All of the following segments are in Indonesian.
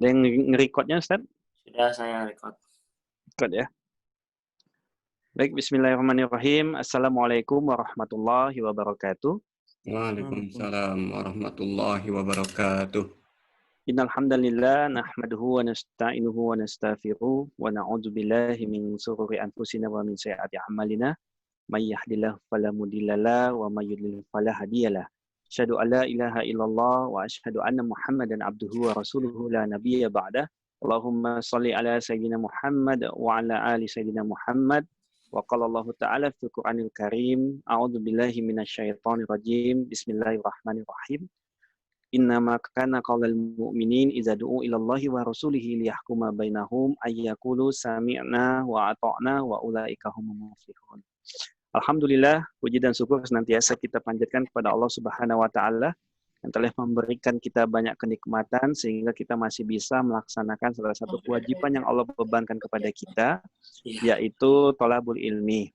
Ada yang nge-recordnya, Ustaz? Sudah saya record. Record ya. Baik, bismillahirrahmanirrahim. Assalamualaikum warahmatullahi wabarakatuh. Waalaikumsalam warahmatullahi wabarakatuh. Innal hamdalillah nahmaduhu wa nasta'inuhu wa nastaghfiruh wa na'udzu billahi min shururi anfusina wa min sayyiati a'malina. May yahdihillahu fala mudhillalah wa may yudlil fala hadiyalah. Asyhadu an la ilaha illallah wa asyhadu anna Muhammadan abduhu wa rasuluhu la nabiyya ba'dah. Allahumma shalli ala sayyidina Muhammad wa ala ali sayyidina Muhammad. Wa qala Allah ta'ala fil Qur'anil Karim, a'udzu billahi minasyaitonir rajim. Bismillahirrahmanirrahim. Innama kana qaulal mu'minin idza du'u ila Allahi wa rasulihi liyahkuma bainahum ay yaqulu sami'na wa ata'na wa ulaika humul muflihun. Alhamdulillah, puji dan syukur senantiasa kita panjatkan kepada Allah Subhanahu wa taala yang telah memberikan kita banyak kenikmatan sehingga kita masih bisa melaksanakan salah satu kewajiban yang Allah bebankan kepada kita, yaitu thalabul ilmi.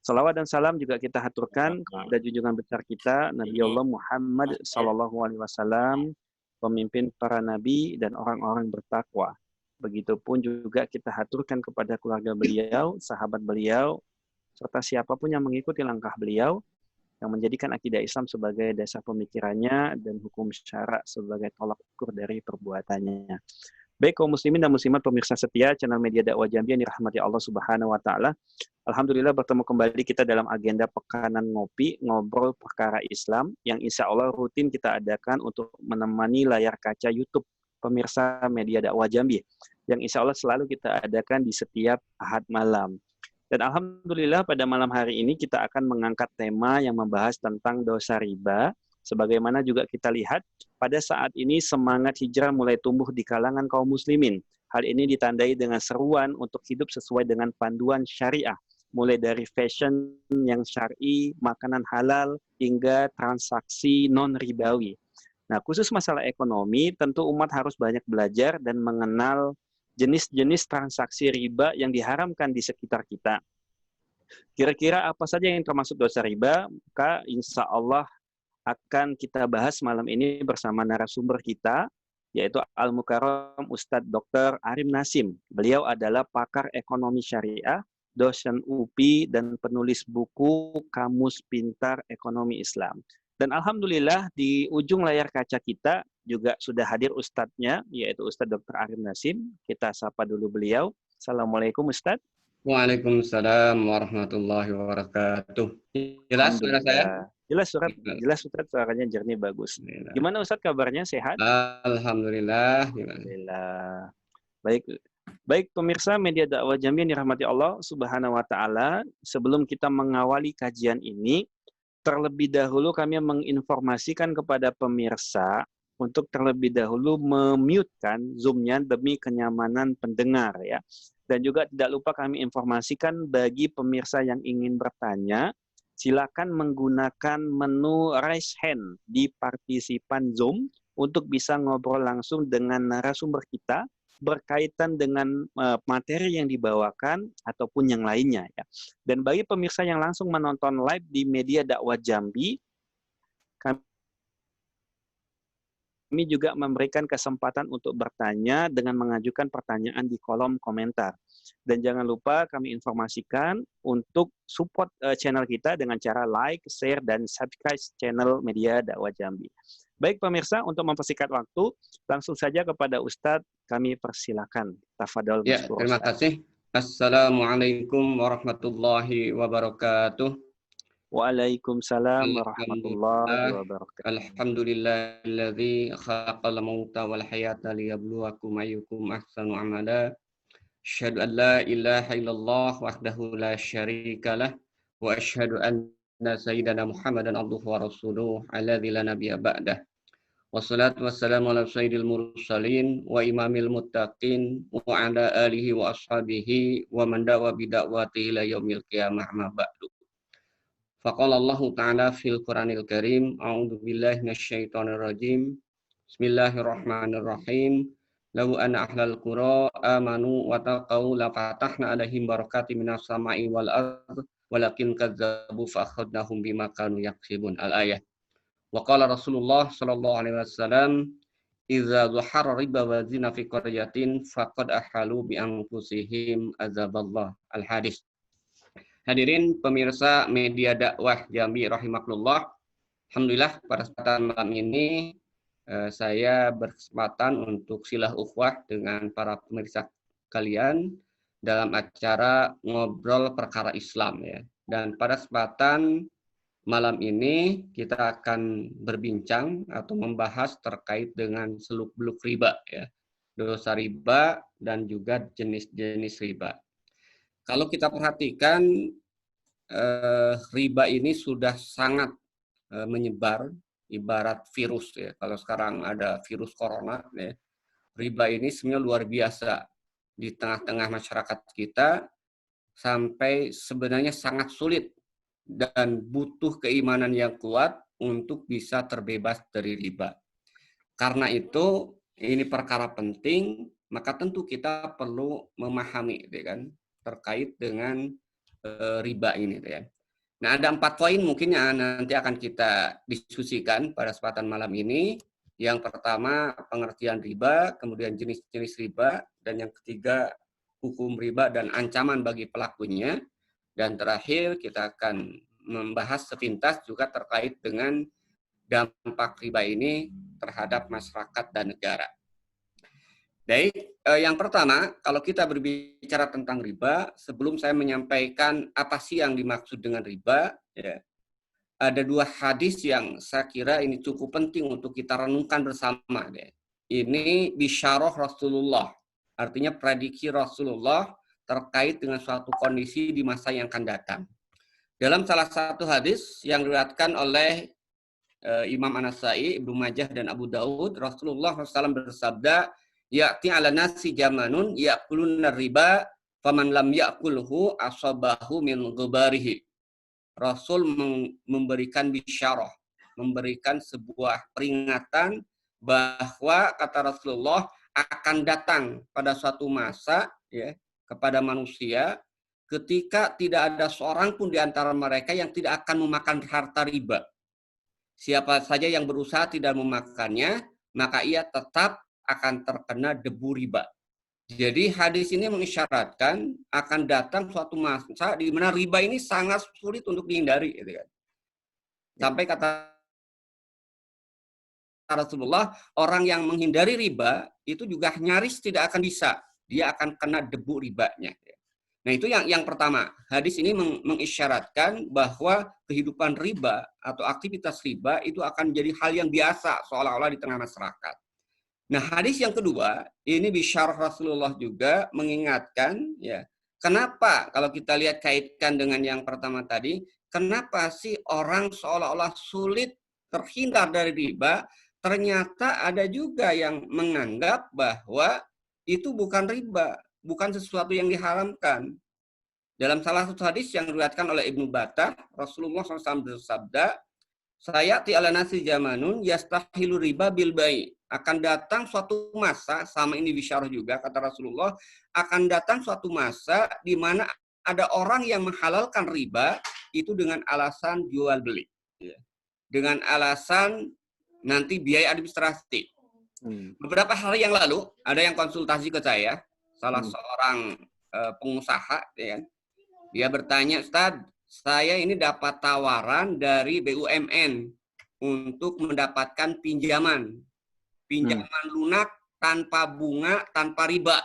Salawat dan salam juga kita haturkan kepada junjungan besar kita Nabi Allah Muhammad sallallahu alaihi wasallam, pemimpin para nabi dan orang-orang bertakwa. Begitupun juga kita haturkan kepada keluarga beliau, sahabat beliau, serta siapapun yang mengikuti langkah beliau yang menjadikan akidah Islam sebagai dasar pemikirannya dan hukum syara sebagai tolak ukur dari perbuatannya. Baik kaum muslimin dan muslimat pemirsa setia channel Media Dakwah Jambi yang dirahmati Allah Subhanahu wa taala. Alhamdulillah bertemu kembali kita dalam agenda Pekanan Ngopi, ngobrol perkara Islam yang insya Allah rutin kita adakan untuk menemani layar kaca YouTube pemirsa Media Dakwah Jambi yang insya Allah selalu kita adakan di setiap Ahad malam. Dan Alhamdulillah pada malam hari ini kita akan mengangkat tema yang membahas tentang dosa riba. Sebagaimana juga kita lihat pada saat ini semangat hijrah mulai tumbuh di kalangan kaum muslimin. Hal ini ditandai dengan seruan untuk hidup sesuai dengan panduan syariah. Mulai dari fashion yang syar'i, makanan halal, hingga transaksi non-ribawi. Nah, khusus masalah ekonomi, tentu umat harus banyak belajar dan mengenal jenis-jenis transaksi riba yang diharamkan di sekitar kita. Kira-kira apa saja yang termasuk dosa riba? Maka insya Allah akan kita bahas malam ini bersama narasumber kita, yaitu Al-Mukarram Ustadz Dr. Arim Nasim. Beliau adalah pakar ekonomi syariah, dosen UPI, dan penulis buku Kamus Pintar Ekonomi Islam. Dan Alhamdulillah di ujung layar kaca kita juga sudah hadir Ustadznya, yaitu Ustadz Dr. Arim Nasim. Kita sapa dulu beliau. Assalamualaikum Ustadz. Waalaikumsalam warahmatullahi wabarakatuh. Jelas suara saya? Jelas Ustadz, suaranya jernih, bagus. Gimana Ustadz kabarnya, sehat? Alhamdulillah. Alhamdulillah. Baik pemirsa Media Dakwah Jambi yang dirahmati Allah Subhanahu wa taala, sebelum kita mengawali kajian ini, terlebih dahulu kami menginformasikan kepada pemirsa untuk terlebih dahulu memute-kan Zoom-nya demi kenyamanan pendengar ya. Dan juga tidak lupa kami informasikan bagi pemirsa yang ingin bertanya, silakan menggunakan menu raise hand di partisipan Zoom untuk bisa ngobrol langsung dengan narasumber kita berkaitan dengan materi yang dibawakan ataupun yang lainnya ya. Dan bagi pemirsa yang langsung menonton live di Media Dakwah Jambi, kami juga memberikan kesempatan untuk bertanya dengan mengajukan pertanyaan di kolom komentar. Dan jangan lupa kami informasikan untuk support channel kita dengan cara like, share, dan subscribe channel Media Dakwah Jambi. Baik pemirsa, untuk mempersingkat waktu, langsung saja kepada Ustadz kami persilakan. Tafadhol. Ya, terima kasih. Assalamualaikum warahmatullahi wabarakatuh. Waalaikumsalam warahmatullahi wabarakatuh. Alhamdulillahilladzi khalaqal mauta wal hayata liyabluwakum ayyukum ahsanu amala. Asyhadu an la ilaha illallah wahdahu la syarikalah wa asyhadu anna sayyidana Muhammadan abduhu wa rasuluh alladzi la nabiyya ba'dah. Wassalatu wassalamu ala sayyidil mursalin wa imamil muttaqin wa ala alihi wa ashabihi wa man da'a bi da'watihi ila yaumil qiyamah ma ba'du. Faqala Allah Ta'ala fil Qur'anil Karim, a'udzu billahi minasyaitonir rajim. Bismillahirrahmanirrahim. Law anna ahlal qura amanu wa taqaw la fatahna 'alaihim barakatim minas sama'i wal ardh walakin kadzdzabu fa akhadnahum bima kanu yaksibun. Al-ayah. Wa qala Rasulullah sallallahu alaihi wasallam, idza zuhara riba wa zina fi qaryatin faqad ahalu bi anfusihim azaballah. Al-Hadis. Hadirin pemirsa media dakwah Jambi rahimakumullah. Alhamdulillah pada kesempatan malam ini saya berkesempatan untuk silah ukhuwah dengan para pemirsa kalian dalam acara ngobrol perkara Islam ya. Dan pada kesempatan malam ini kita akan berbincang atau membahas terkait dengan seluk-beluk riba ya. Dosa riba dan juga jenis-jenis riba. Kalau kita perhatikan riba ini sudah sangat menyebar ibarat virus ya. Kalau sekarang ada virus corona ya. Riba ini sebenarnya luar biasa di tengah-tengah masyarakat kita sampai sebenarnya sangat sulit dan butuh keimanan yang kuat untuk bisa terbebas dari riba. Karena itu ini perkara penting, maka tentu kita perlu memahami ya kan terkait dengan riba ini ya. Nah, ada 4 poin mungkin yang nanti akan kita diskusikan pada kesempatan malam ini. Yang pertama, pengertian riba, kemudian jenis-jenis riba, dan yang ketiga, hukum riba dan ancaman bagi pelakunya. Dan terakhir, kita akan membahas sepintas juga terkait dengan dampak riba ini terhadap masyarakat dan negara. Baik, yang pertama, kalau kita berbicara tentang riba, sebelum saya menyampaikan apa sih yang dimaksud dengan riba, ya, ada 2 hadis yang saya kira ini cukup penting untuk kita renungkan bersama. Ya. Ini bisyarah Rasulullah, artinya prediksi Rasulullah terkait dengan suatu kondisi di masa yang akan datang. Dalam salah satu hadis yang diriwayatkan oleh Imam An-Nasa'i, Ibnu Majah, dan Abu Daud, Rasulullah SAW bersabda, ya'ti ala nasi jamanun ya'kuluna riba faman lam ya'kulhu asabahu min ghubarihi. Rasul memberikan bisyarah, memberikan sebuah peringatan bahwa kata Rasulullah akan datang pada suatu masa ya kepada manusia ketika tidak ada seorang pun di antara mereka yang tidak akan memakan harta riba. Siapa saja yang berusaha tidak memakannya, maka ia tetap akan terkena debu riba. Jadi hadis ini mengisyaratkan akan datang suatu masa di mana riba ini sangat sulit untuk dihindari. Gitu kan. Sampai kata Rasulullah, orang yang menghindari riba itu juga nyaris tidak akan bisa. Dia akan kena debu ribanya. Nah itu yang pertama. Hadis ini mengisyaratkan bahwa kehidupan riba atau aktivitas riba itu akan menjadi hal yang biasa seolah-olah di tengah masyarakat. Nah, hadis yang kedua, ini bisyarah Rasulullah juga mengingatkan, ya, kenapa kalau kita lihat kaitkan dengan yang pertama tadi, kenapa sih orang seolah-olah sulit terhindar dari riba, ternyata ada juga yang menganggap bahwa itu bukan riba, bukan sesuatu yang diharamkan. Dalam salah satu hadis yang diriwayatkan oleh Ibnu Battah, Rasulullah SAW bersabda, sayati ala nasi zamanun yastahilu riba bil bai. Akan datang suatu masa, sama ini bisyarah juga kata Rasulullah, akan datang suatu masa di mana ada orang yang menghalalkan riba itu dengan alasan jual beli. Dengan alasan nanti biaya administrasi. Beberapa hari yang lalu ada yang konsultasi ke saya, salah seorang pengusaha, ya kan? Dia bertanya, Ustaz, saya ini dapat tawaran dari BUMN untuk mendapatkan pinjaman lunak tanpa bunga, tanpa riba.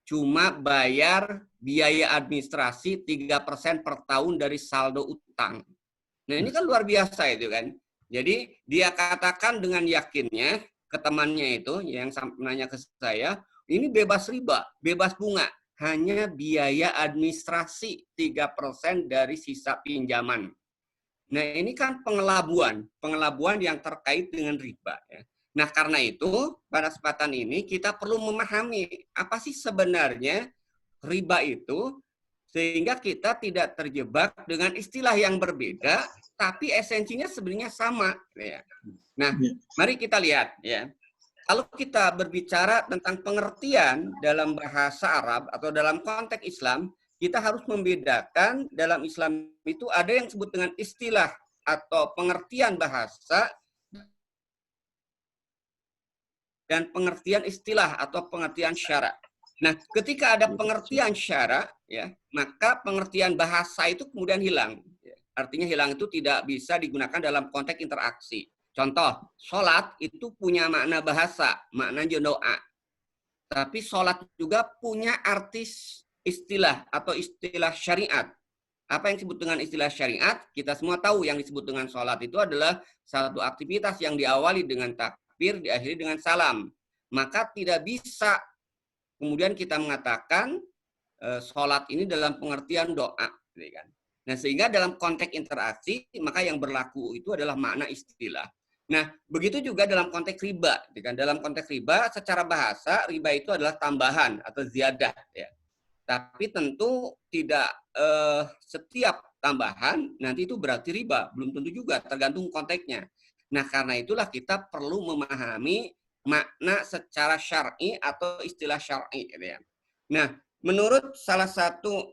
Cuma bayar biaya administrasi 3% per tahun dari saldo utang. Nah ini kan luar biasa itu kan. Jadi dia katakan dengan yakinnya ke temannya itu yang nanya ke saya, ini bebas riba, bebas bunga. Hanya biaya administrasi 3% dari sisa pinjaman. Nah ini kan pengelabuan yang terkait dengan riba. Ya. Nah karena itu pada kesempatan ini kita perlu memahami apa sih sebenarnya riba itu sehingga kita tidak terjebak dengan istilah yang berbeda tapi esensinya sebenarnya sama. Ya. Nah mari kita lihat ya. Kalau kita berbicara tentang pengertian dalam bahasa Arab atau dalam konteks Islam, kita harus membedakan dalam Islam itu ada yang disebut dengan istilah atau pengertian bahasa dan pengertian istilah atau pengertian syara. Nah, ketika ada pengertian syara, ya, maka pengertian bahasa itu kemudian hilang. Artinya hilang itu tidak bisa digunakan dalam konteks interaksi. Contoh, sholat itu punya makna bahasa, maknanya doa. Tapi sholat juga punya arti istilah atau istilah syariat. Apa yang disebut dengan istilah syariat? Kita semua tahu yang disebut dengan sholat itu adalah satu aktivitas yang diawali dengan takbir, diakhiri dengan salam. Maka tidak bisa kemudian kita mengatakan sholat ini dalam pengertian doa. Nah, sehingga dalam konteks interaksi, maka yang berlaku itu adalah makna istilah. Nah, begitu juga dalam konteks riba. Dalam konteks riba, secara bahasa, riba itu adalah tambahan atau ziyadah. Ya. Tapi tentu tidak setiap tambahan nanti itu berarti riba. Belum tentu juga, tergantung konteksnya. Nah, karena itulah kita perlu memahami makna secara syar'i atau istilah syar'i. Gitu ya. Nah, menurut salah satu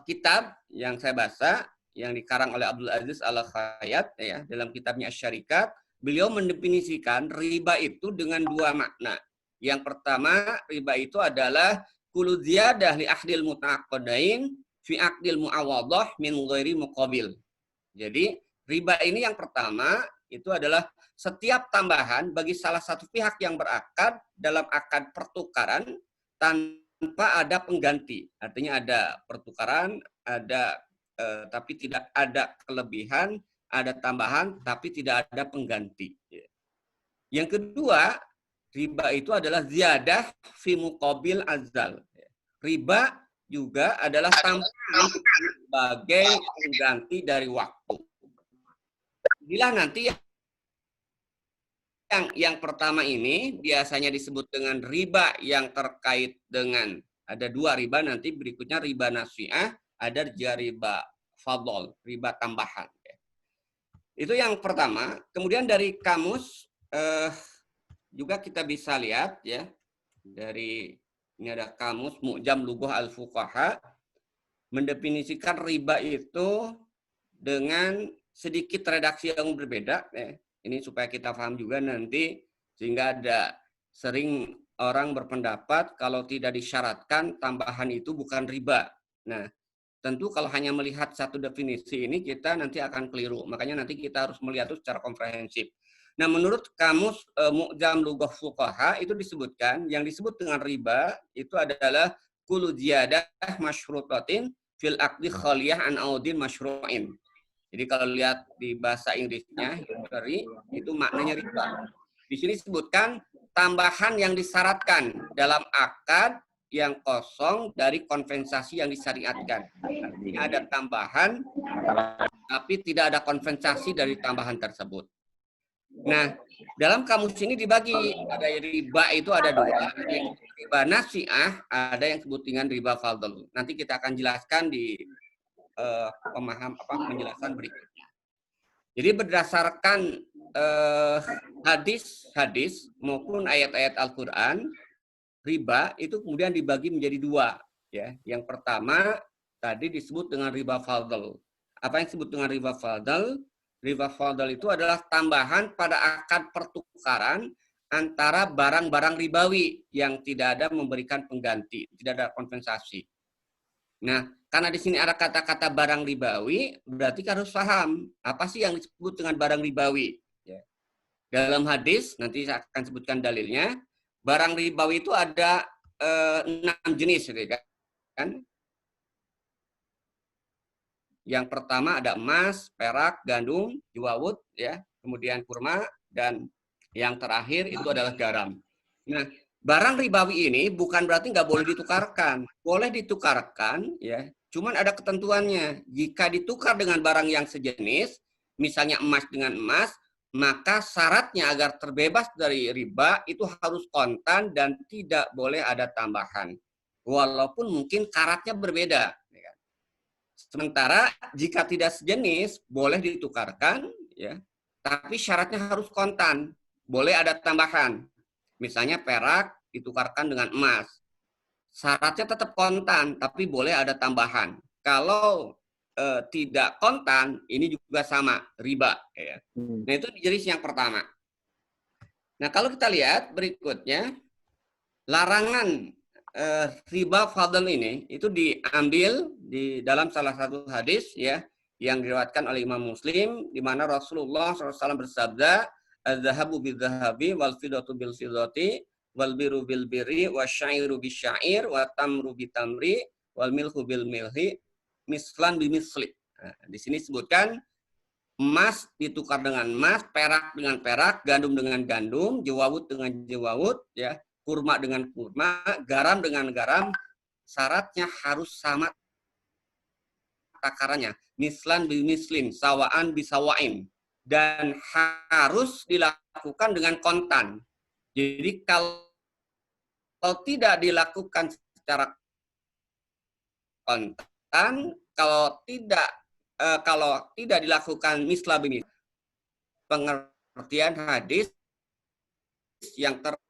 kitab yang saya baca, yang dikarang oleh Abdul Aziz Al-Khayyat, ya, dalam kitabnya Asy-Syarikat, beliau mendefinisikan riba itu dengan dua makna. Yang pertama, riba itu adalah kullu ziyadah li ahdil muta'aqqadain fi aqdil mu'awadhah min ghairi muqabil. Jadi, riba ini yang pertama itu adalah setiap tambahan bagi salah satu pihak yang berakad dalam akad pertukaran tanpa ada pengganti. Artinya ada pertukaran, ada tapi tidak ada kelebihan, ada tambahan tapi tidak ada pengganti. Yang kedua, riba itu adalah ziyadah fi muqabil azal. Riba juga adalah tambahan sebagai pengganti dari waktu. Bila nanti yang pertama ini biasanya disebut dengan riba yang terkait dengan, ada dua riba nanti berikutnya, riba nasi'ah, ada riba fadl, riba tambahan. Itu yang pertama. Kemudian dari kamus juga kita bisa lihat, ya, dari ini ada kamus Mu'jam Lughah Al-Fuqaha mendefinisikan riba itu dengan sedikit redaksi yang berbeda. Ini supaya kita paham juga nanti, sehingga ada sering orang berpendapat kalau tidak disyaratkan tambahan itu bukan riba. Nah, tentu kalau hanya melihat satu definisi ini kita nanti akan keliru. Makanya nanti kita harus melihat itu secara komprehensif. Nah, menurut kamus Mu'jam Lughah Fuqaha itu disebutkan, yang disebut dengan riba itu adalah kullu ziyadah masyrutatin fil aqdi khaliyah an audin masyru'in. Jadi kalau lihat di bahasa Inggrisnya, itu maknanya riba. Di sini disebutkan tambahan yang disyaratkan dalam akad yang kosong dari kompensasi yang disyariatkan. Artinya ada tambahan, tapi tidak ada kompensasi dari tambahan tersebut. Nah, dalam kamus ini dibagi, ada riba itu ada dua, ada yang riba nasi'ah, ada yang disebut dengan riba fadl. Nanti kita akan jelaskan di penjelasan berikutnya. Jadi berdasarkan hadis-hadis maupun ayat-ayat Al-Quran, riba itu kemudian dibagi menjadi dua. Ya, yang pertama tadi disebut dengan riba fadl. Apa yang disebut dengan riba fadl? Riba fadl itu adalah tambahan pada akad pertukaran antara barang-barang ribawi yang tidak ada memberikan pengganti, tidak ada kompensasi. Nah, karena di sini ada kata-kata barang ribawi, berarti harus paham apa sih yang disebut dengan barang ribawi. Ya. Dalam hadis, nanti saya akan sebutkan dalilnya, barang ribawi itu ada 6 jenis, kan? Yang pertama ada emas, perak, gandum, jawawut, ya, kemudian kurma, dan yang terakhir itu adalah garam. Nah, barang ribawi ini bukan berarti nggak boleh ditukarkan, boleh ditukarkan, ya. Cuman ada ketentuannya. Jika ditukar dengan barang yang sejenis, misalnya emas dengan emas, maka syaratnya agar terbebas dari riba itu harus kontan dan tidak boleh ada tambahan. Walaupun mungkin karatnya berbeda. Sementara jika tidak sejenis, boleh ditukarkan, ya, tapi syaratnya harus kontan. Boleh ada tambahan. Misalnya perak ditukarkan dengan emas. Syaratnya tetap kontan, tapi boleh ada tambahan. Kalau tidak kontan, ini juga sama, riba. Ya. Nah, itu jenis yang pertama. Nah, kalau kita lihat berikutnya, larangan riba fadl ini itu diambil di dalam salah satu hadis ya yang diriwayatkan oleh Imam Muslim, di mana Rasulullah SAW bersabda, "Az-zahabu bil-zahabi wal fiddatu bil-fiddati wal biru bil-biri wasyairu bisyair wa tamru bitamri wal milhu bil-milhi mislan bimisli." Nah, di sini sebutkan emas ditukar dengan emas, perak dengan perak, gandum dengan gandum, jewawut dengan jewawut, ya, kurma dengan kurma, garam dengan garam, syaratnya harus sama takarannya. Mislan bimislin, sawaan bisawain. Dan harus dilakukan dengan kontan. Jadi kalau tidak dilakukan secara kontan, kalau tidak dilakukan misla bimisl, pengertian hadis yang terkait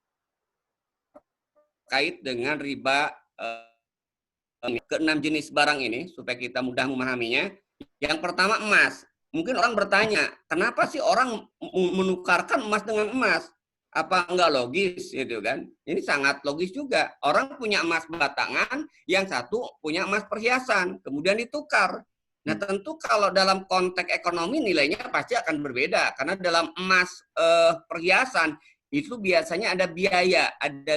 dengan riba keenam jenis barang ini supaya kita mudah memahaminya. Yang pertama emas. Mungkin orang bertanya, kenapa sih orang menukarkan emas dengan emas? Apa enggak logis gitu kan? Ini sangat logis juga. Orang punya emas batangan, yang satu punya emas perhiasan, kemudian ditukar. Nah, tentu kalau dalam konteks ekonomi nilainya pasti akan berbeda karena dalam emas perhiasan itu biasanya ada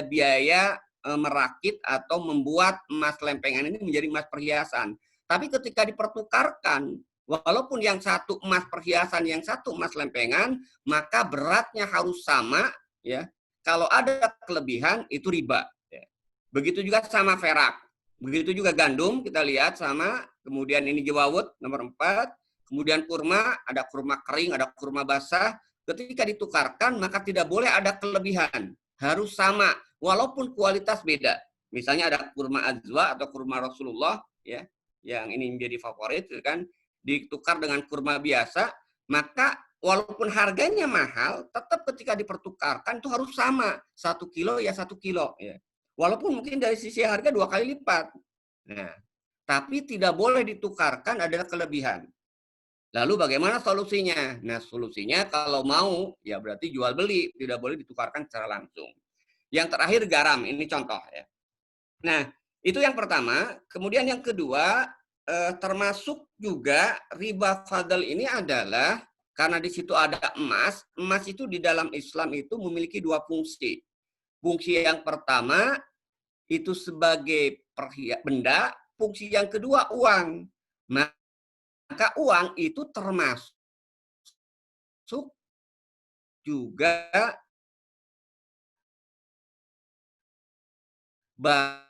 biaya merakit atau membuat emas lempengan ini menjadi emas perhiasan. Tapi ketika dipertukarkan, walaupun yang satu emas perhiasan, yang satu emas lempengan, maka beratnya harus sama, ya. Kalau ada kelebihan itu riba. Ya. Begitu juga sama perak, begitu juga gandum kita lihat sama. Kemudian ini jewawut nomor 4, kemudian kurma, ada kurma kering, ada kurma basah. Ketika ditukarkan maka tidak boleh ada kelebihan, harus sama walaupun kualitas beda. Misalnya ada kurma azwa atau kurma Rasulullah, ya, yang ini menjadi favorit, kan, ditukar dengan kurma biasa, maka walaupun harganya mahal, tetap ketika dipertukarkan itu harus sama, 1 kilo ya 1 kilo, ya. Walaupun mungkin dari sisi harga 2 kali lipat. Nah, tapi tidak boleh ditukarkan ada kelebihan. Lalu bagaimana solusinya? Nah, solusinya kalau mau ya berarti jual beli, tidak boleh ditukarkan secara langsung. Yang terakhir garam, ini contoh ya. Nah, itu yang pertama. Kemudian yang kedua, termasuk juga riba fadl ini adalah karena di situ ada emas. Emas itu di dalam Islam itu memiliki 2 fungsi. Fungsi yang pertama itu sebagai benda, fungsi yang kedua uang. Maka uang itu termasuk juga barang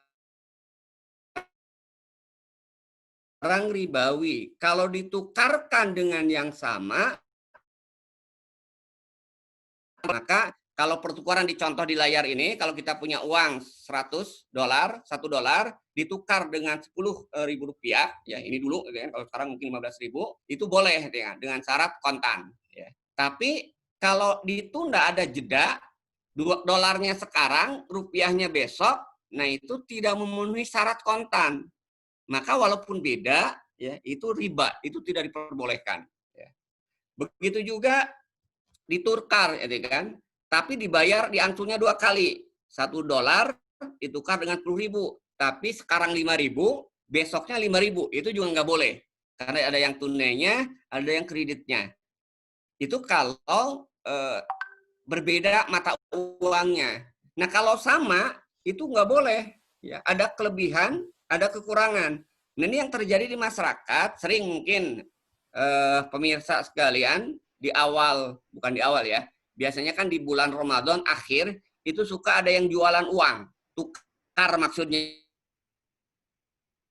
ribawi. Kalau ditukarkan dengan yang sama, maka kalau pertukaran dicontoh di layar ini, kalau kita punya uang $100, $1 ditukar dengan Rp10.000, ya ini dulu, ya, kalau sekarang mungkin 15.000, itu boleh ya, dengan syarat kontan. Ya. Tapi kalau ditunda ada jeda, dolarnya sekarang, rupiahnya besok, nah itu tidak memenuhi syarat kontan. Maka walaupun beda, ya itu riba, itu tidak diperbolehkan. Ya. Begitu juga ditukar, ya kan? Tapi dibayar diangsurnya 2 kali. $1 ditukar dengan 10.000. Tapi sekarang 5.000, besoknya 5.000. Itu juga nggak boleh. Karena ada yang tunainya, ada yang kreditnya. Itu kalau berbeda mata uangnya. Nah, kalau sama, itu nggak boleh. Ya, ada kelebihan, ada kekurangan. Nah, ini yang terjadi di masyarakat, sering mungkin pemirsa sekalian, di awal, bukan di awal ya, biasanya kan di bulan Ramadan akhir, itu suka ada yang jualan uang. Tukar maksudnya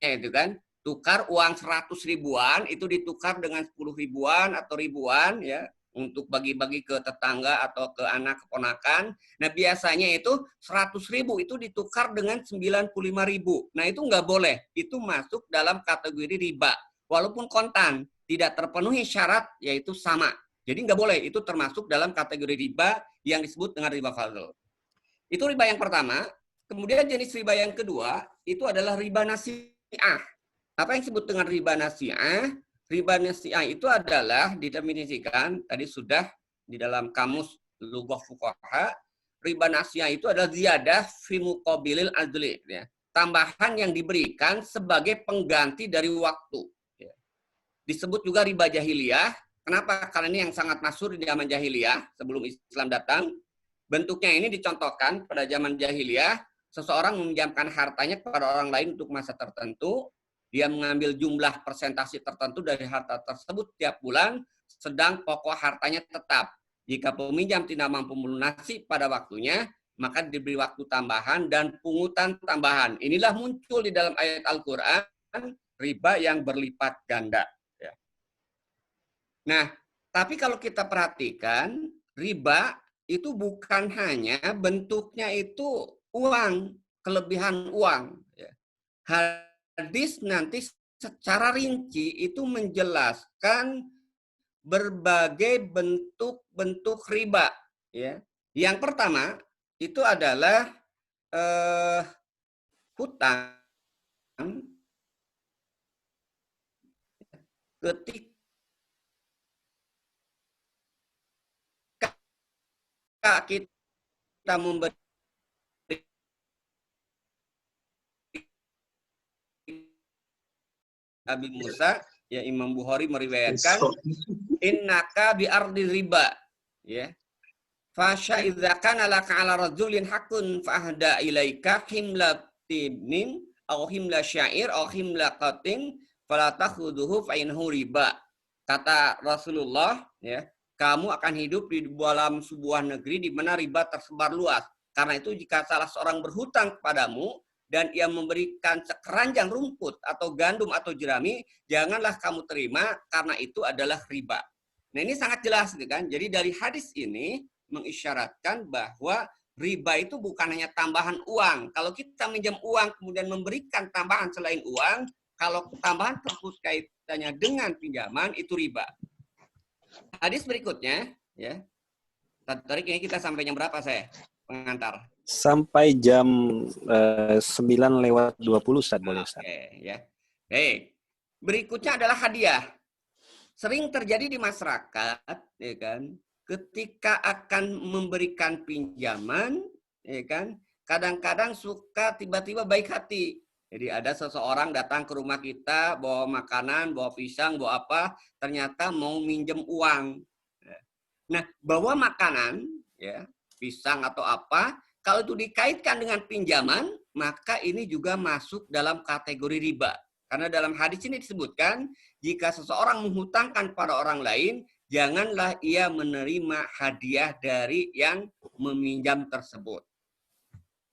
itu kan. Tukar uang 100 ribuan, itu ditukar dengan 10 ribuan atau ribuan ya, untuk bagi-bagi ke tetangga atau ke anak keponakan. Nah biasanya itu 100.000 itu ditukar dengan 95.000. Nah itu nggak boleh, itu masuk dalam kategori riba. Walaupun kontan, tidak terpenuhi syarat yaitu sama. Jadi nggak boleh, itu termasuk dalam kategori riba yang disebut dengan riba fadl. Itu riba yang pertama. Kemudian jenis riba yang kedua, itu adalah riba nasi'ah. Apa yang disebut dengan riba nasi'ah? Riba nasi'ah itu adalah didefinisikan, tadi sudah di dalam kamus lughah fuqaha, riba nasiah itu adalah ziyadah fi muqabilil adli, ya. Tambahan yang diberikan sebagai pengganti dari waktu. Ya. Disebut juga riba jahiliyah. Kenapa? Karena ini yang sangat masyhur di zaman jahiliyah sebelum Islam datang. Bentuknya ini dicontohkan pada zaman jahiliyah, seseorang meminjamkan hartanya kepada orang lain untuk masa tertentu, dia mengambil jumlah persentase tertentu dari harta tersebut tiap bulan, sedang pokok hartanya tetap. Jika peminjam tidak mampu melunasi pada waktunya, maka diberi waktu tambahan dan pungutan tambahan. Inilah muncul di dalam ayat Al-Quran, riba yang berlipat ganda. Ya. Nah, tapi kalau kita perhatikan, riba itu bukan hanya bentuknya itu uang, kelebihan uang. Ya. Hadis nanti secara rinci itu menjelaskan berbagai bentuk-bentuk riba. Ya. Yang pertama, itu adalah hutang ketika kita memberi Abi Musa, ya Imam Bukhari meriwayatkan, innaka bi ardi riba, ya. Fasya idza kana laka ala rajulin hakun fahda ilaika himla tibnin aw himla syair aw himla qatin fala takhuduhu fa innahu riba. Kata Rasulullah, ya, kamu akan hidup di dalam sebuah negeri di mana riba tersebar luas. Karena itu jika salah seorang berhutang kepadamu dan ia memberikan sekeranjang rumput atau gandum atau jerami, janganlah kamu terima karena itu adalah riba. Nah, ini sangat jelas kan? Jadi dari hadis ini mengisyaratkan bahwa riba itu bukan hanya tambahan uang. Kalau kita minjam uang kemudian memberikan tambahan selain uang, kalau tambahan tersebut kaitannya dengan pinjaman itu riba. Hadis berikutnya, ya. Tarik ini kita sampai jam berapa saya pengantar? Sampai jam 9:20 Ustaz, boleh Ustaz. Oke, ya. Berikutnya adalah hadiah. Sering terjadi di masyarakat, ya kan? Ketika akan memberikan pinjaman, ya kan, kadang-kadang suka tiba-tiba baik hati. Jadi ada seseorang datang ke rumah kita, bawa makanan, bawa pisang, bawa apa, ternyata mau minjem uang. Nah, bawa makanan, ya, pisang atau apa, kalau itu dikaitkan dengan pinjaman, maka ini juga masuk dalam kategori riba. Karena dalam hadis ini disebutkan, jika seseorang menghutangkan pada orang lain, janganlah ia menerima hadiah dari yang meminjam tersebut.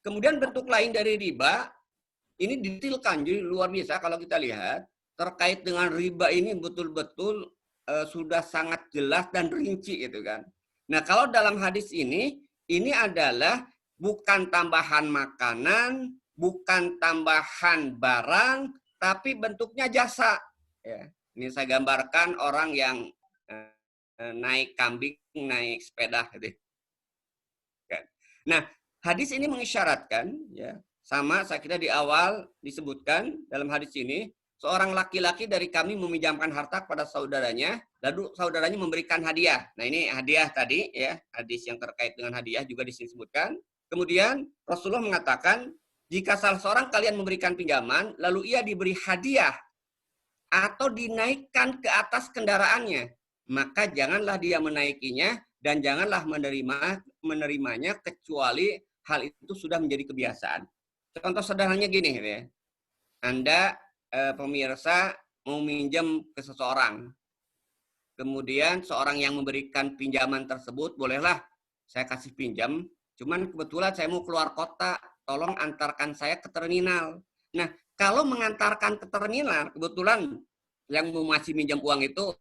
Kemudian bentuk lain dari riba, ini detailkan, jadi luar biasa kalau kita lihat, terkait dengan riba ini betul-betul sudah sangat jelas dan rinci itu kan. Nah, kalau dalam hadis ini adalah bukan tambahan makanan, bukan tambahan barang, tapi bentuknya jasa. Ya. Ini saya gambarkan orang yang naik kambing, naik sepeda gitu. Nah, hadis ini mengisyaratkan, ya, sama saya kira di awal disebutkan dalam hadis ini, seorang laki-laki dari kami meminjamkan harta kepada saudaranya, lalu saudaranya memberikan hadiah. Nah, ini hadiah tadi, ya, hadis yang terkait dengan hadiah juga disebutkan. Kemudian Rasulullah mengatakan, jika salah seorang kalian memberikan pinjaman, lalu ia diberi hadiah atau dinaikkan ke atas kendaraannya, maka janganlah dia menaikinya dan janganlah menerimanya kecuali hal itu sudah menjadi kebiasaan. Contoh sederhananya gini, ya. Anda pemirsa mau minjam ke seseorang, kemudian seorang yang memberikan pinjaman tersebut, bolehlah saya kasih pinjam, cuman kebetulan saya mau keluar kota, tolong antarkan saya ke terminal. Nah, kalau mengantarkan ke terminal, kebetulan yang mau masih minjam uang itu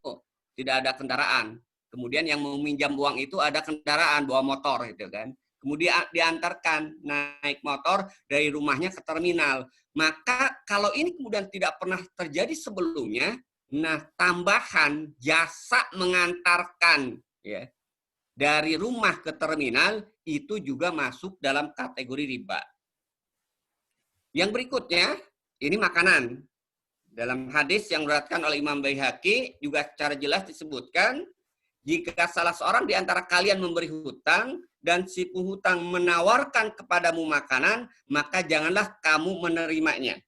tidak ada kendaraan. Kemudian yang mau minjam uang itu ada kendaraan, bawa motor gitu kan. Kemudian diantarkan naik motor dari rumahnya ke terminal. Maka kalau ini kemudian tidak pernah terjadi sebelumnya, nah tambahan jasa mengantarkan, ya, dari rumah ke terminal itu juga masuk dalam kategori riba. Yang berikutnya, ini makanan. Dalam hadis yang diriwayatkan oleh Imam Baihaqi juga secara jelas disebutkan, jika salah seorang di antara kalian memberi hutang dan si penghutang menawarkan kepadamu makanan, maka janganlah kamu menerimanya.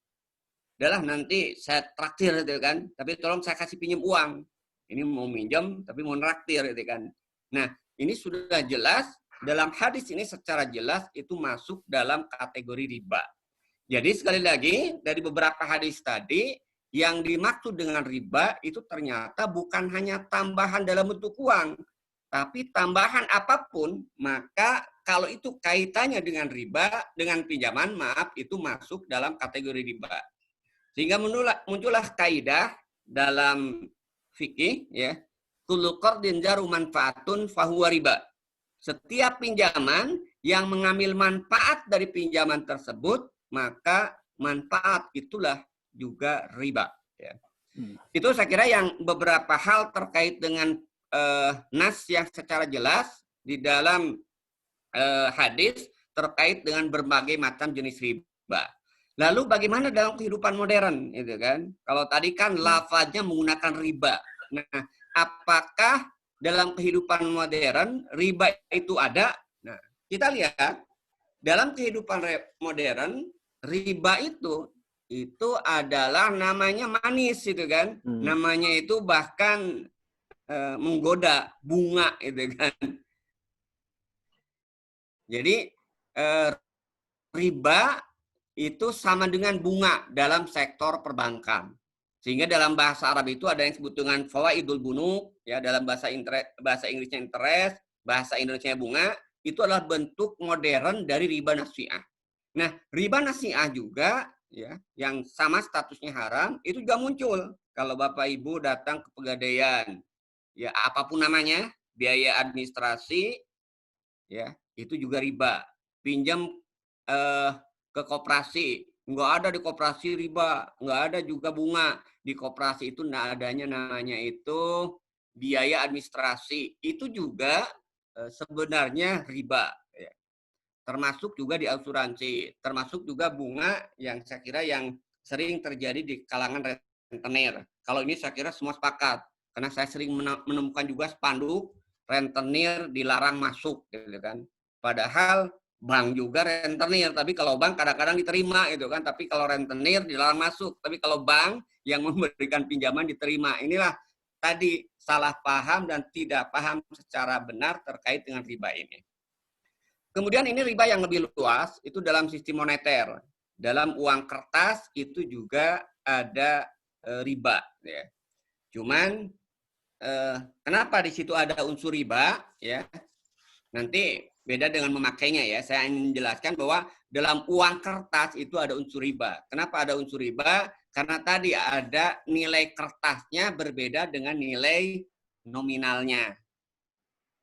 Adalah nanti saya traktir gitu kan, tapi tolong saya kasih pinjam uang. Ini mau minjam tapi mau traktir gitu kan. Nah, ini sudah jelas dalam hadis ini secara jelas itu masuk dalam kategori riba. Jadi sekali lagi dari beberapa hadis tadi yang dimaksud dengan riba itu ternyata bukan hanya tambahan dalam bentuk uang, tapi tambahan apapun, maka kalau itu kaitannya dengan riba, dengan pinjaman, maaf, itu masuk dalam kategori riba. Sehingga muncullah kaidah dalam fikih, ya, kullu qardin jaru manfaatun fahuwa riba. Setiap pinjaman yang mengambil manfaat dari pinjaman tersebut, maka manfaat itulah juga riba. Ya. Itu saya kira yang beberapa hal terkait dengan nas yang secara jelas di dalam hadis terkait dengan berbagai macam jenis riba. Lalu bagaimana dalam kehidupan modern, itu kan? Kalau tadi kan lafaznya menggunakan riba. Nah, apakah dalam kehidupan modern riba itu ada? Nah, kita lihat dalam kehidupan modern riba itu adalah namanya manis, itu kan? Namanya itu bahkan menggoda, bunga, itu kan? Jadi riba itu sama dengan bunga dalam sektor perbankan. Sehingga dalam bahasa Arab itu ada yang disebut dengan fawaidul bunuk, ya, dalam bahasa Inggrisnya interest, bahasa Indonesia bunga, itu adalah bentuk modern dari riba nasi'ah. Nah, riba nasi'ah juga, ya, yang sama statusnya haram, itu juga muncul kalau Bapak Ibu datang ke Pegadaian, ya, apapun namanya, biaya administrasi, ya, itu juga riba. Pinjam ke koperasi, nggak ada di koperasi riba, nggak ada juga bunga. Di koperasi itu nggak adanya namanya itu biaya administrasi. Itu juga sebenarnya riba. Ya. Termasuk juga di asuransi, termasuk juga bunga yang saya kira yang sering terjadi di kalangan rentenir. Kalau ini saya kira semua sepakat, karena saya sering menemukan juga spanduk rentenir dilarang masuk, gitu kan. Padahal bank juga rentenir, tapi kalau bank kadang-kadang diterima, gitu kan. Tapi kalau rentenir dilarang masuk, tapi kalau bank yang memberikan pinjaman diterima. Inilah tadi salah paham dan tidak paham secara benar terkait dengan riba ini. Kemudian ini riba yang lebih luas, itu dalam sistem moneter. Dalam uang kertas itu juga ada riba. Ya. Cuman kenapa di situ ada unsur riba? Ya, nanti beda dengan memakainya ya. Saya ingin menjelaskan bahwa dalam uang kertas itu ada unsur riba. Kenapa ada unsur riba? Karena tadi ada nilai kertasnya berbeda dengan nilai nominalnya.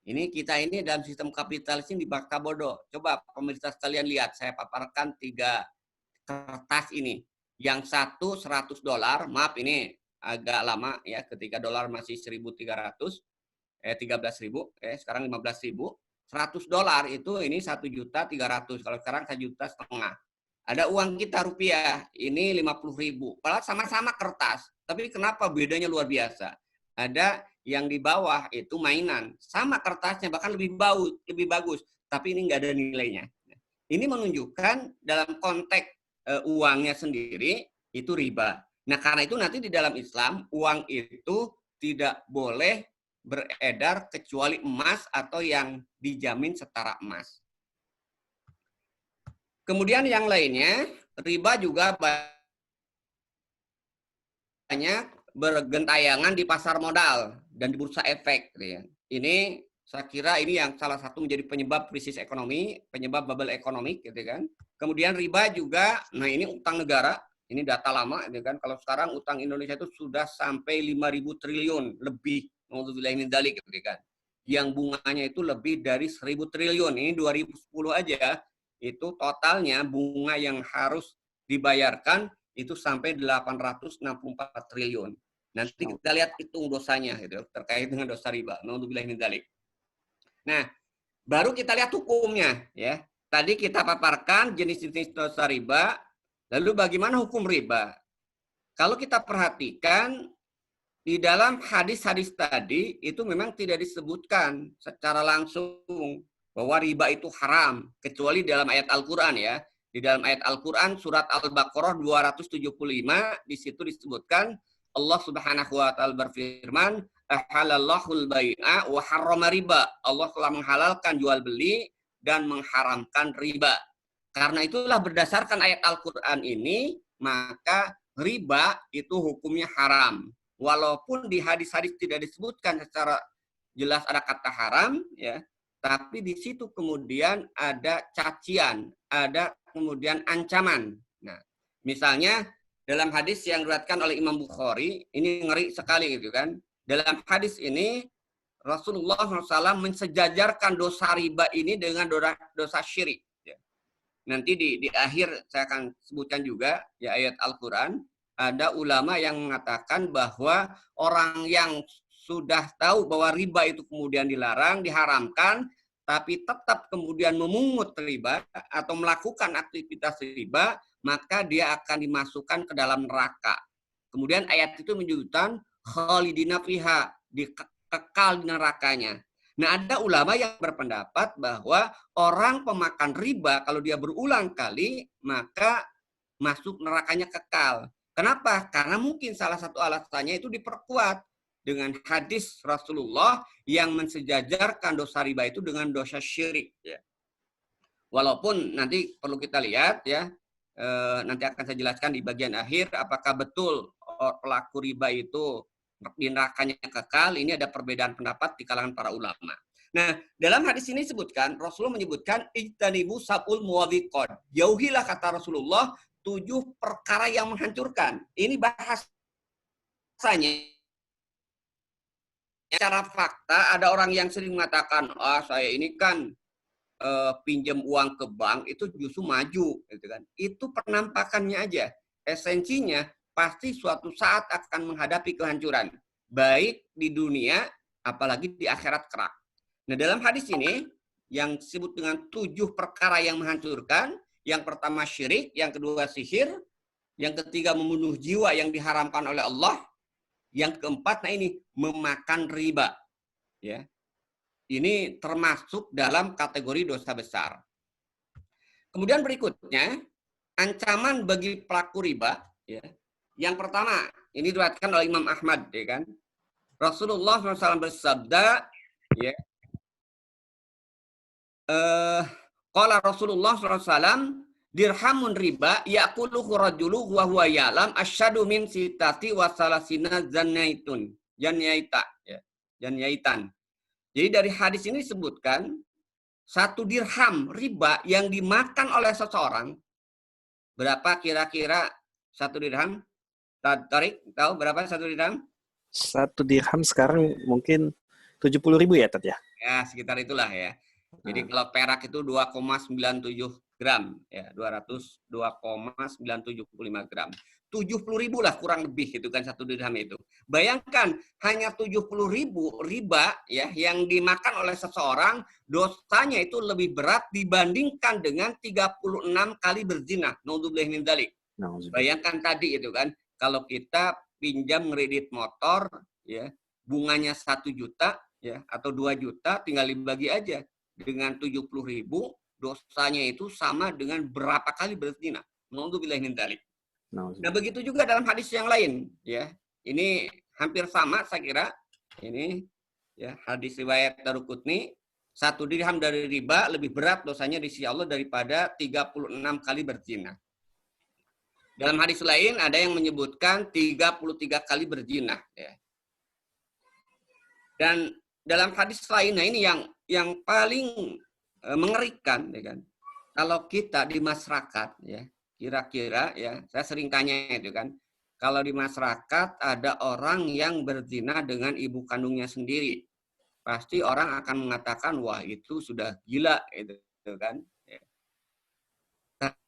Ini kita ini dalam sistem kapitalis ini dibakar bodoh. Coba pemirsa sekalian lihat, saya paparkan 3 kertas ini. Yang satu $100, maaf ini agak lama ya, ketika dolar masih 1.300, 13.000, sekarang 15.000. $100 itu ini 1.300.000, kalau sekarang 1,5 juta. Ada uang kita rupiah, ini 50.000. Padahal sama-sama kertas, tapi kenapa bedanya luar biasa? Ada yang di bawah itu mainan, sama kertasnya bahkan lebih bagus, tapi ini nggak ada nilainya. Ini menunjukkan dalam konteks uangnya sendiri itu riba. Nah, karena itu nanti di dalam Islam uang itu tidak boleh beredar kecuali emas atau yang dijamin setara emas. Kemudian yang lainnya, riba juga banyak bergentayangan di pasar modal dan di bursa efek. Ini saya kira ini yang salah satu menjadi penyebab krisis ekonomi, penyebab bubble ekonomi, gitu kan. Kemudian riba juga, nah ini utang negara, ini data lama, gitu kan. Kalau sekarang utang Indonesia itu sudah sampai 5.000 triliun lebih. Gitu kan. Yang bunganya itu lebih dari 1.000 triliun. Ini 2010 aja, itu totalnya bunga yang harus dibayarkan itu sampai 864 triliun. Nanti kita lihat hitung dosanya gitu, terkait dengan dosa riba. Nah, baru kita lihat hukumnya ya. Tadi kita paparkan jenis-jenis dosa riba, lalu bagaimana hukum riba? Kalau kita perhatikan di dalam hadis-hadis tadi itu memang tidak disebutkan secara langsung bahwa riba itu haram, kecuali dalam ayat Al-Quran ya. Di dalam ayat Al-Quran surat Al-Baqarah 275 di situ disebutkan Allah Subhanahu wa taala berfirman, "Ahalallahul bai'a wa harrama riba." Allah telah menghalalkan jual beli dan mengharamkan riba. Karena itulah berdasarkan ayat Al-Quran ini, maka riba itu hukumnya haram. Walaupun di hadis-hadis tidak disebutkan secara jelas ada kata haram, ya, tapi di situ kemudian ada cacian, ada kemudian ancaman. Nah, misalnya dalam hadis yang diriwayatkan oleh Imam Bukhari, ini ngeri sekali gitu kan. Dalam hadis ini Rasulullah SAW mensejajarkan dosa riba ini dengan dosa syirik. Nanti di akhir saya akan sebutkan juga ya ayat Al-Quran. Ada ulama yang mengatakan bahwa orang yang sudah tahu bahwa riba itu kemudian dilarang, diharamkan, tapi tetap kemudian memungut riba atau melakukan aktivitas riba, maka dia akan dimasukkan ke dalam neraka. Kemudian ayat itu menyebutkan khalidina fiha, kekal di nerakanya. Nah, ada ulama yang berpendapat bahwa orang pemakan riba kalau dia berulang kali maka masuk nerakanya kekal. Kenapa? Karena mungkin salah satu alasannya itu diperkuat dengan hadis Rasulullah yang mensejajarkan dosa riba itu dengan dosa syirik. Ya. Walaupun nanti perlu kita lihat ya, nanti akan saya jelaskan di bagian akhir apakah betul pelaku riba itu di nerakanya kekal. Ini ada perbedaan pendapat di kalangan para ulama. Nah, dalam hadis ini disebutkan, Rasulullah menyebutkan ijtanibu sab'ul muwabiqat. Jauhilah kata Rasulullah 7 perkara yang menghancurkan. Ini bahasanya. Secara fakta ada orang yang sering mengatakan, saya ini kan pinjam uang ke bank itu justru maju, gitu kan. Itu penampakannya aja. Esensinya pasti suatu saat akan menghadapi kehancuran, baik di dunia apalagi di akhirat kelak. Nah, dalam hadis ini yang disebut dengan 7 perkara yang menghancurkan, yang pertama syirik, yang kedua sihir, yang ketiga membunuh jiwa yang diharamkan oleh Allah, yang keempat nah ini memakan riba. Ya. Ini termasuk dalam kategori dosa besar. Kemudian berikutnya ancaman bagi pelaku riba, ya. Yang pertama, ini diriwayatkan oleh Imam Ahmad, ya kan? Rasulullah SAW bersabda, ya. Qala Rasulullah SAW, dirhamun riba yaquluhu rajulu wa huwa ya'lam asyadu min sitati wa salasina zanyaitun. Janyaita, ya. Janyaitan. Jadi dari hadis ini disebutkan 1 dirham riba yang dimakan oleh seseorang. Berapa kira-kira 1 dirham? Tarik, tahu berapa 1 dirham? 1 dirham sekarang mungkin 70.000 ya, Tat ya? Ya, sekitar itulah ya. Jadi kalau perak itu 2,97 gram, ya 2,975 gram. 70.000 lah kurang lebih itu kan 1 dirham itu. Bayangkan hanya 70.000 riba ya yang dimakan oleh seseorang, dosanya itu lebih berat dibandingkan dengan 36 kali berzina. Naudzubillah min dzalik. Bayangkan tadi itu kan, kalau kita pinjam kredit motor ya, bunganya 1 juta ya atau 2 juta tinggal dibagi aja. Dengan 70.000 dosanya itu sama dengan berapa kali berzina. Naudzubillah min dzalik. Nah, begitu juga dalam hadis yang lain, ya. Ini hampir sama saya kira. Ini ya, hadis riwayat Daruqutni, 1 dirham dari riba lebih berat dosanya di sisi Allah daripada 36 kali berzina. Dalam hadis lain ada yang menyebutkan 33 kali berzina, ya. Dan dalam hadis lain, nah ini yang paling mengerikan, ya kan? Kalau kita di masyarakat, ya, kira-kira, ya, saya sering tanya itu kan, kalau di masyarakat ada orang yang berzina dengan ibu kandungnya sendiri, pasti orang akan mengatakan, wah itu sudah gila, itu kan? Ya.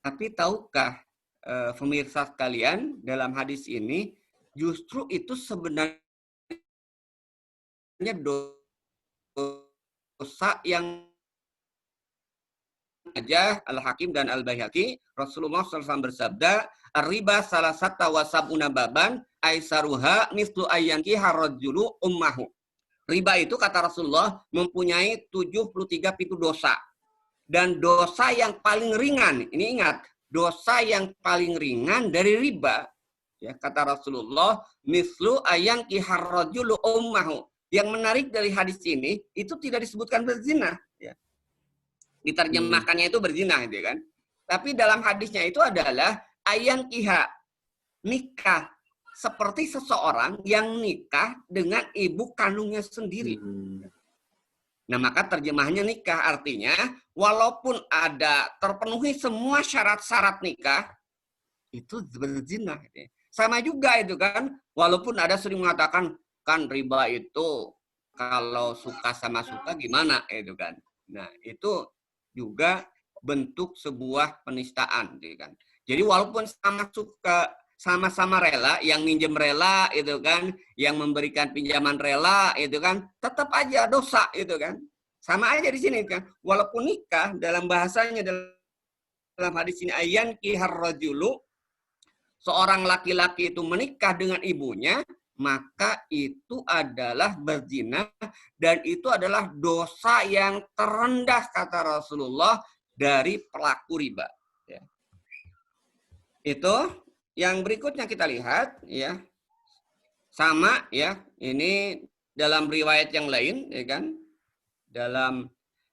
Tapi tahukah pemirsa sekalian dalam hadis ini, justru itu sebenarnya dosa yang aja Al-Hakim dan Al-Baihaqi, Rasulullah SAW bersabda, "Ar-riba salasata wa sab'una baban, aisaruha mislu ayyanki harajulu ummahu. Riba itu kata Rasulullah mempunyai 73 pintu dosa. Dan dosa yang paling ringan, ini ingat, dosa yang paling ringan dari riba, ya kata Rasulullah, mislu ayyanki harajulu ummahu. Yang menarik dari hadis ini itu tidak disebutkan berzina, ya. Diterjemahkannya itu berzina, gitu kan. Tapi dalam hadisnya itu adalah ayyankiha, nikah. Seperti seseorang yang nikah dengan ibu kandungnya sendiri. Nah, maka terjemahannya nikah artinya walaupun ada terpenuhi semua syarat-syarat nikah, itu berzina. Sama juga itu kan, walaupun ada sering mengatakan kan riba itu kalau suka sama suka gimana itu kan. Nah, itu juga bentuk sebuah penistaan, gitu kan. Jadi walaupun sama-sama rela, yang minjem rela itu kan, yang memberikan pinjaman rela itu kan, tetap aja dosa itu kan. Sama aja di sini kan. Walaupun nikah dalam bahasanya dalam hadis ini ayyanki harrajulu, seorang laki-laki itu menikah dengan ibunya, maka itu adalah berzina dan itu adalah dosa yang terendah kata Rasulullah dari pelaku riba. Ya. Itu yang berikutnya kita lihat, ya, sama ya, ini dalam riwayat yang lain, ya kan,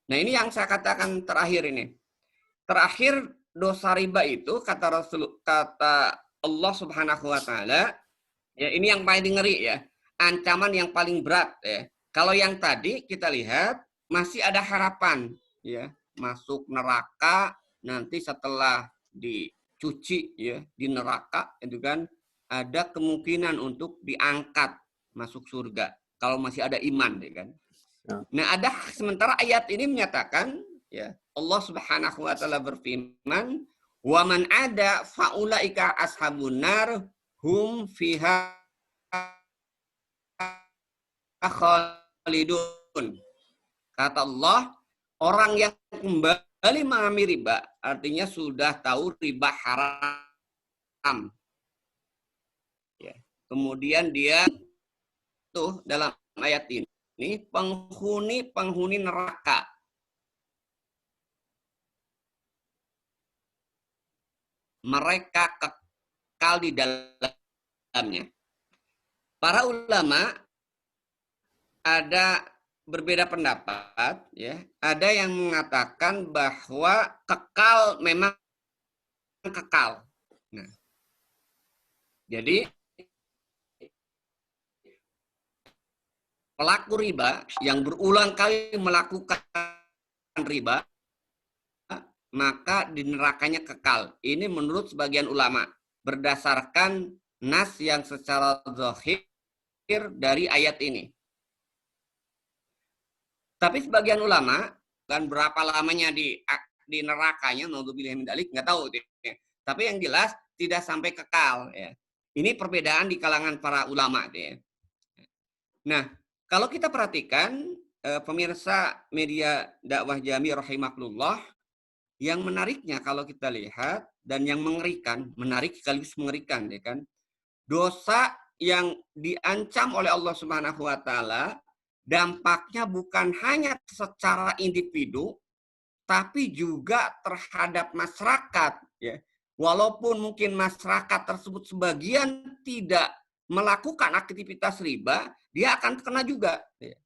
nah ini yang saya katakan terakhir ini, terakhir dosa riba itu kata Allah Subhanahu Wa Taala, ya ini yang paling ngeri ya, ancaman yang paling berat ya. Kalau yang tadi kita lihat masih ada harapan, ya, masuk neraka nanti setelah dicuci ya di neraka itu kan ada kemungkinan untuk diangkat masuk surga kalau masih ada iman, ya kan. Nah, ada sementara ayat ini menyatakan ya Allah Subhanahu wa taala berfirman, "Wa man ada faulaika ashabun nar hum fiha khalidun." Kata Allah, orang yang kembali mengambil riba, artinya sudah tahu riba haram. Ya. Kemudian dia tuh dalam ayat ini penghuni neraka. Mereka kekal di dalamnya. Para ulama ada berbeda pendapat, ya. Ada yang mengatakan bahwa kekal memang kekal. Nah, jadi pelaku riba yang berulang kali melakukan riba, maka di nerakanya kekal. Ini menurut sebagian ulama berdasarkan nas yang secara zahir dari ayat ini. Tapi sebagian ulama kan berapa lamanya di nerakanya, naudzubillah min dzalik, nggak tahu. Tapi yang jelas tidak sampai kekal. Ya. Ini perbedaan di kalangan para ulama. Ya. Nah, kalau kita perhatikan pemirsa media dakwah Jami rahimakumullah, yang menariknya kalau kita lihat dan yang mengerikan, menarik sekaligus mengerikan, ya kan? Dosa yang diancam oleh Allah Subhanahu wa taala dampaknya bukan hanya secara individu tapi juga terhadap masyarakat, ya. Walaupun mungkin masyarakat tersebut sebagian tidak melakukan aktivitas riba, dia akan kena juga. Ya.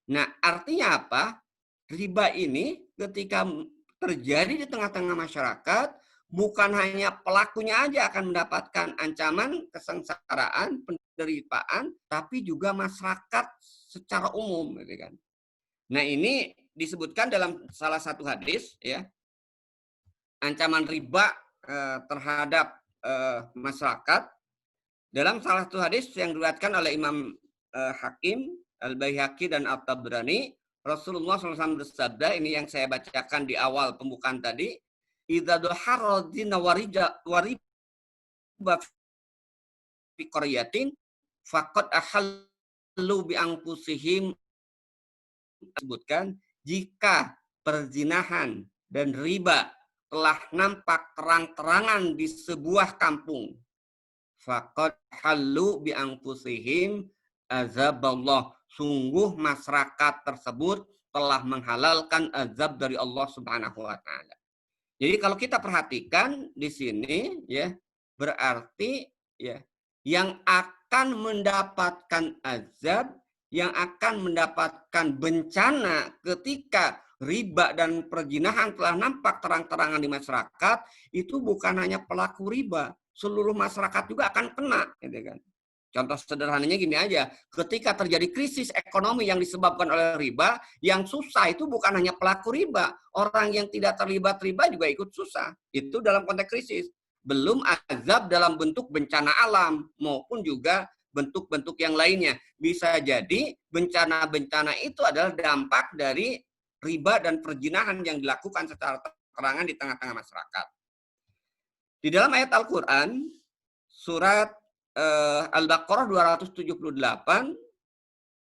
Nah, artinya apa? Riba ini ketika terjadi di tengah-tengah masyarakat, bukan hanya pelakunya aja akan mendapatkan ancaman, kesengsaraan, penderitaan, tapi juga masyarakat secara umum, gitu kan. Nah, ini disebutkan dalam salah satu hadis, ya, ancaman riba terhadap masyarakat. Dalam salah satu hadis yang diriwayatkan oleh Imam Hakim, Al-Baihaqi dan At-Tabrani, Rasulullah SAW bersabda, ini yang saya bacakan di awal pembukaan tadi, idza dhahara dzina wariba fi qaryatin faqad ahallu bi anfusihim, sebutkan jika perzinahan dan riba telah nampak terang-terangan di sebuah kampung, faqad hallu bi anfusihim azaballah. Sungguh masyarakat tersebut telah menghalalkan azab dari Allah Subhanahu wa taala. Jadi kalau kita perhatikan di sini ya, berarti ya yang akan mendapatkan azab, yang akan mendapatkan bencana ketika riba dan perzinahan telah nampak terang-terangan di masyarakat, itu bukan hanya pelaku riba, seluruh masyarakat juga akan kena, gitu kan. Contoh sederhananya gini aja, ketika terjadi krisis ekonomi yang disebabkan oleh riba, yang susah itu bukan hanya pelaku riba, orang yang tidak terlibat riba juga ikut susah. Itu dalam konteks krisis. Belum azab dalam bentuk bencana alam maupun juga bentuk-bentuk yang lainnya. Bisa jadi bencana-bencana itu adalah dampak dari riba dan perzinahan yang dilakukan secara terangan di tengah-tengah masyarakat. Di dalam ayat Al-Quran, surat Al-Baqarah 278,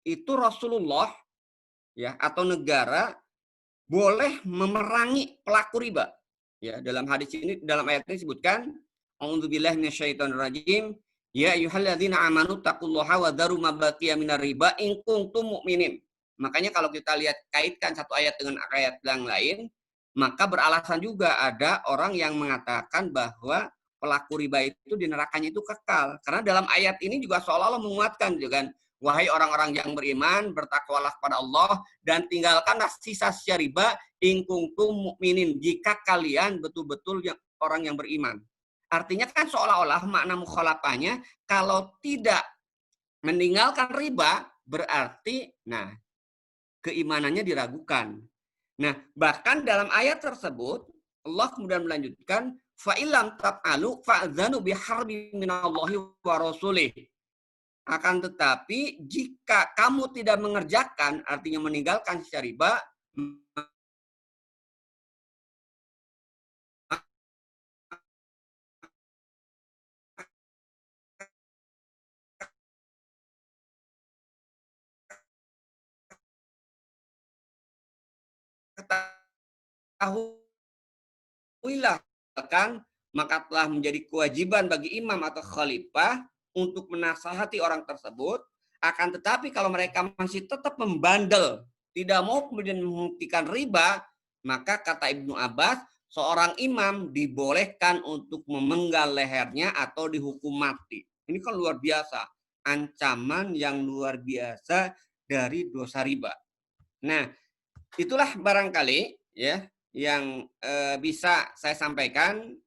itu Rasulullah ya atau negara boleh memerangi pelaku riba. Ya, dalam hadis ini, dalam ayat ini disebutkan, A'udzubillahi minasyaitonirrajim, ya ayyuhalladzina amanu taqullaha wa dharu ma baqiya minar riba in kuntum mu'minin. Makanya kalau kita lihat kaitkan satu ayat dengan ayat yang lain, maka beralasan juga ada orang yang mengatakan bahwa pelaku riba itu di nerakanya itu kekal. Karena dalam ayat ini juga seolah-olah menguatkan juga kan, wahai orang-orang yang beriman, bertakwalah kepada Allah dan tinggalkanlah sisa-sisa riba in kuntum mukminin, jika kalian betul-betul orang yang beriman. Artinya kan seolah-olah makna mukhalafahnya kalau tidak meninggalkan riba berarti keimanannya diragukan. Nah, bahkan dalam ayat tersebut Allah kemudian melanjutkan fa illam taf'alu fa'dzanu biharbi minallahi wa rasulih. Akan tetapi jika kamu tidak mengerjakan, artinya meninggalkan sisa riba, ketahuilah kan, maka telah menjadi kewajiban bagi imam atau khalifah untuk menasihati orang tersebut. Akan tetapi kalau mereka masih tetap membandel, tidak mau kemudian menghentikan riba, maka kata Ibnu Abbas, seorang imam dibolehkan untuk memenggal lehernya atau dihukum mati. Ini kan luar biasa, ancaman yang luar biasa dari dosa riba. Nah, itulah barangkali ya yang bisa saya sampaikan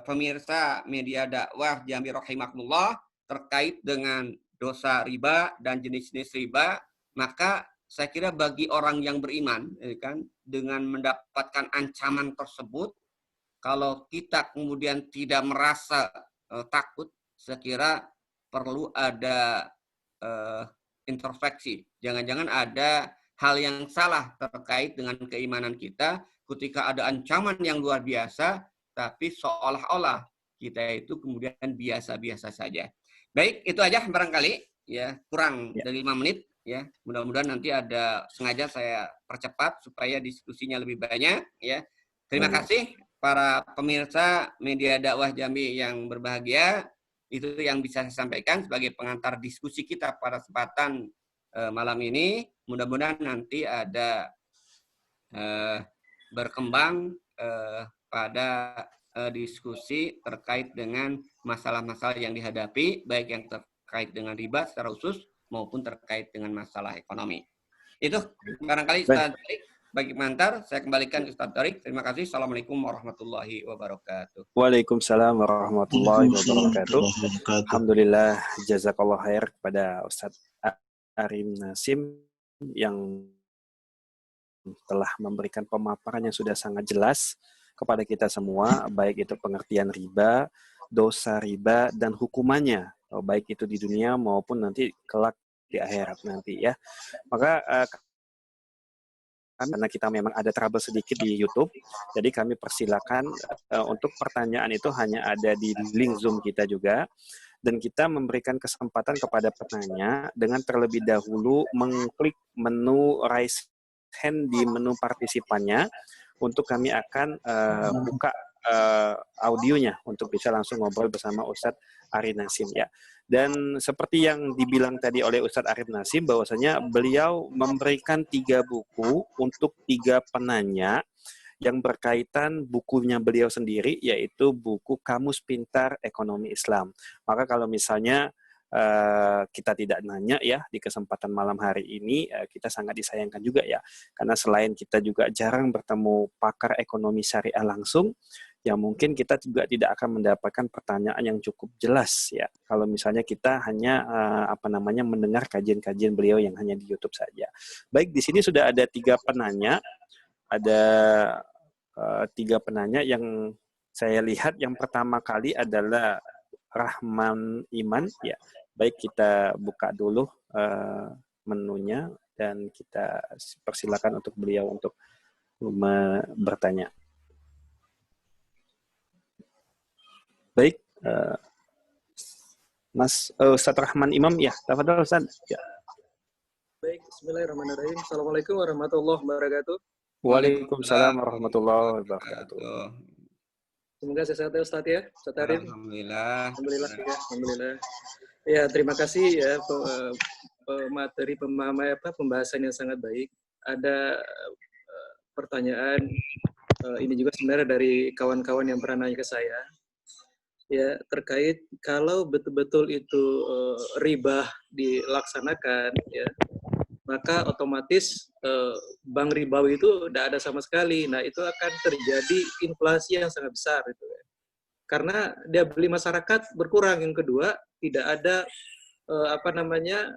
pemirsa media dakwah Jambi rahimakumullah terkait dengan dosa riba dan jenis-jenis riba. Maka saya kira bagi orang yang beriman ya kan, dengan mendapatkan ancaman tersebut, kalau kita kemudian tidak merasa takut, saya kira perlu ada introspeksi. Jangan-jangan ada hal yang salah terkait dengan keimanan kita ketika ada ancaman yang luar biasa, tapi seolah-olah kita itu kemudian biasa-biasa saja. Baik, itu aja barangkali ya, kurang dari 5 menit ya. Mudah-mudahan nanti ada, sengaja saya percepat supaya diskusinya lebih banyak ya. Terima kasih para pemirsa media dakwah Jambi yang berbahagia. Itu yang bisa saya sampaikan sebagai pengantar diskusi kita pada kesempatan malam ini. Mudah-mudahan nanti ada berkembang pada diskusi terkait dengan masalah-masalah yang dihadapi, baik yang terkait dengan riba secara khusus maupun terkait dengan masalah ekonomi. Itu barangkali Ustaz Tarik bagi pengantar, saya kembalikan ke Ustaz Tarik. Terima kasih. Assalamualaikum warahmatullahi wabarakatuh. Waalaikumsalam warahmatullahi wabarakatuh. Alhamdulillah, jazakallah khair kepada Ustaz Arim Nasim yang telah memberikan pemaparan yang sudah sangat jelas kepada kita semua, baik itu pengertian riba, dosa riba, dan hukumannya, baik itu di dunia maupun nanti kelak di akhirat nanti ya. Maka karena kita memang ada trouble sedikit di YouTube, jadi kami persilakan untuk pertanyaan itu hanya ada di link Zoom kita juga, dan kita memberikan kesempatan kepada penanya dengan terlebih dahulu mengklik menu raise hand di menu partisipannya, untuk kami akan buka audionya untuk bisa langsung ngobrol bersama Ustadz Arif Nasim ya. Dan seperti yang dibilang tadi oleh Ustadz Arif Nasim, bahwasanya beliau memberikan 3 buku untuk 3 penanya yang berkaitan bukunya beliau sendiri, yaitu buku Kamus Pintar Ekonomi Islam. Maka kalau misalnya kita tidak nanya ya di kesempatan malam hari ini, kita sangat disayangkan juga ya, karena selain kita juga jarang bertemu pakar ekonomi syariah langsung, ya mungkin kita juga tidak akan mendapatkan pertanyaan yang cukup jelas ya kalau misalnya kita hanya mendengar kajian-kajian beliau yang hanya di YouTube saja. Baik, di sini sudah ada 3 penanya, ada 3 penanya yang saya lihat. Yang pertama kali adalah Rahman Iman ya. Baik, kita buka dulu menunya dan kita persilakan untuk beliau untuk bertanya. Baik, Mas Ustaz Rahman Imam ya, tafadhol Ustaz. Ya. Baik, bismillahirrahmanirrahim. Assalamualaikum warahmatullahi wabarakatuh. Waalaikumsalam warahmatullahi wabarakatuh. Semoga sehat ya Ustaz ya, Ustaz Arif. Alhamdulillah. Alhamdulillah ya, alhamdulillah. Ya, terima kasih ya materi pembahasan yang sangat baik. Ada pertanyaan ini juga sebenarnya dari kawan-kawan yang pernah nanya ke saya. Ya, terkait kalau betul-betul itu riba dilaksanakan ya, maka otomatis bank ribawi itu tidak ada sama sekali. Nah, itu akan terjadi inflasi yang sangat besar itu ya. Karena dia beli masyarakat berkurang. Yang kedua, tidak ada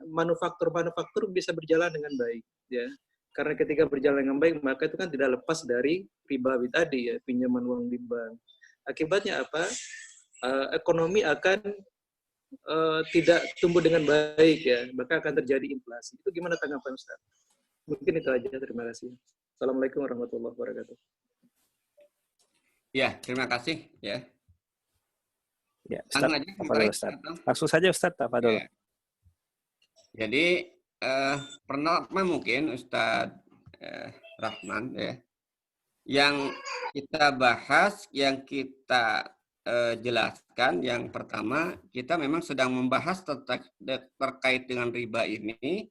manufaktur bisa berjalan dengan baik ya. Karena ketika berjalan dengan baik, maka itu kan tidak lepas dari ribawi tadi ya, pinjaman uang di bank. Akibatnya apa? Ekonomi akan tidak tumbuh dengan baik ya, maka akan terjadi inflasi. Itu gimana tanggapan Ustaz? Mungkin itu aja, terima kasih. Assalamualaikum warahmatullahi wabarakatuh. Ya, terima kasih ya. Ya, Ustaz. Langsung saja Ustaz, tafadhol. Ya. Jadi pertama mungkin Ustaz Rahman ya, yang kita bahas, yang kita jelaskan, yang pertama kita memang sedang membahas terkait dengan riba ini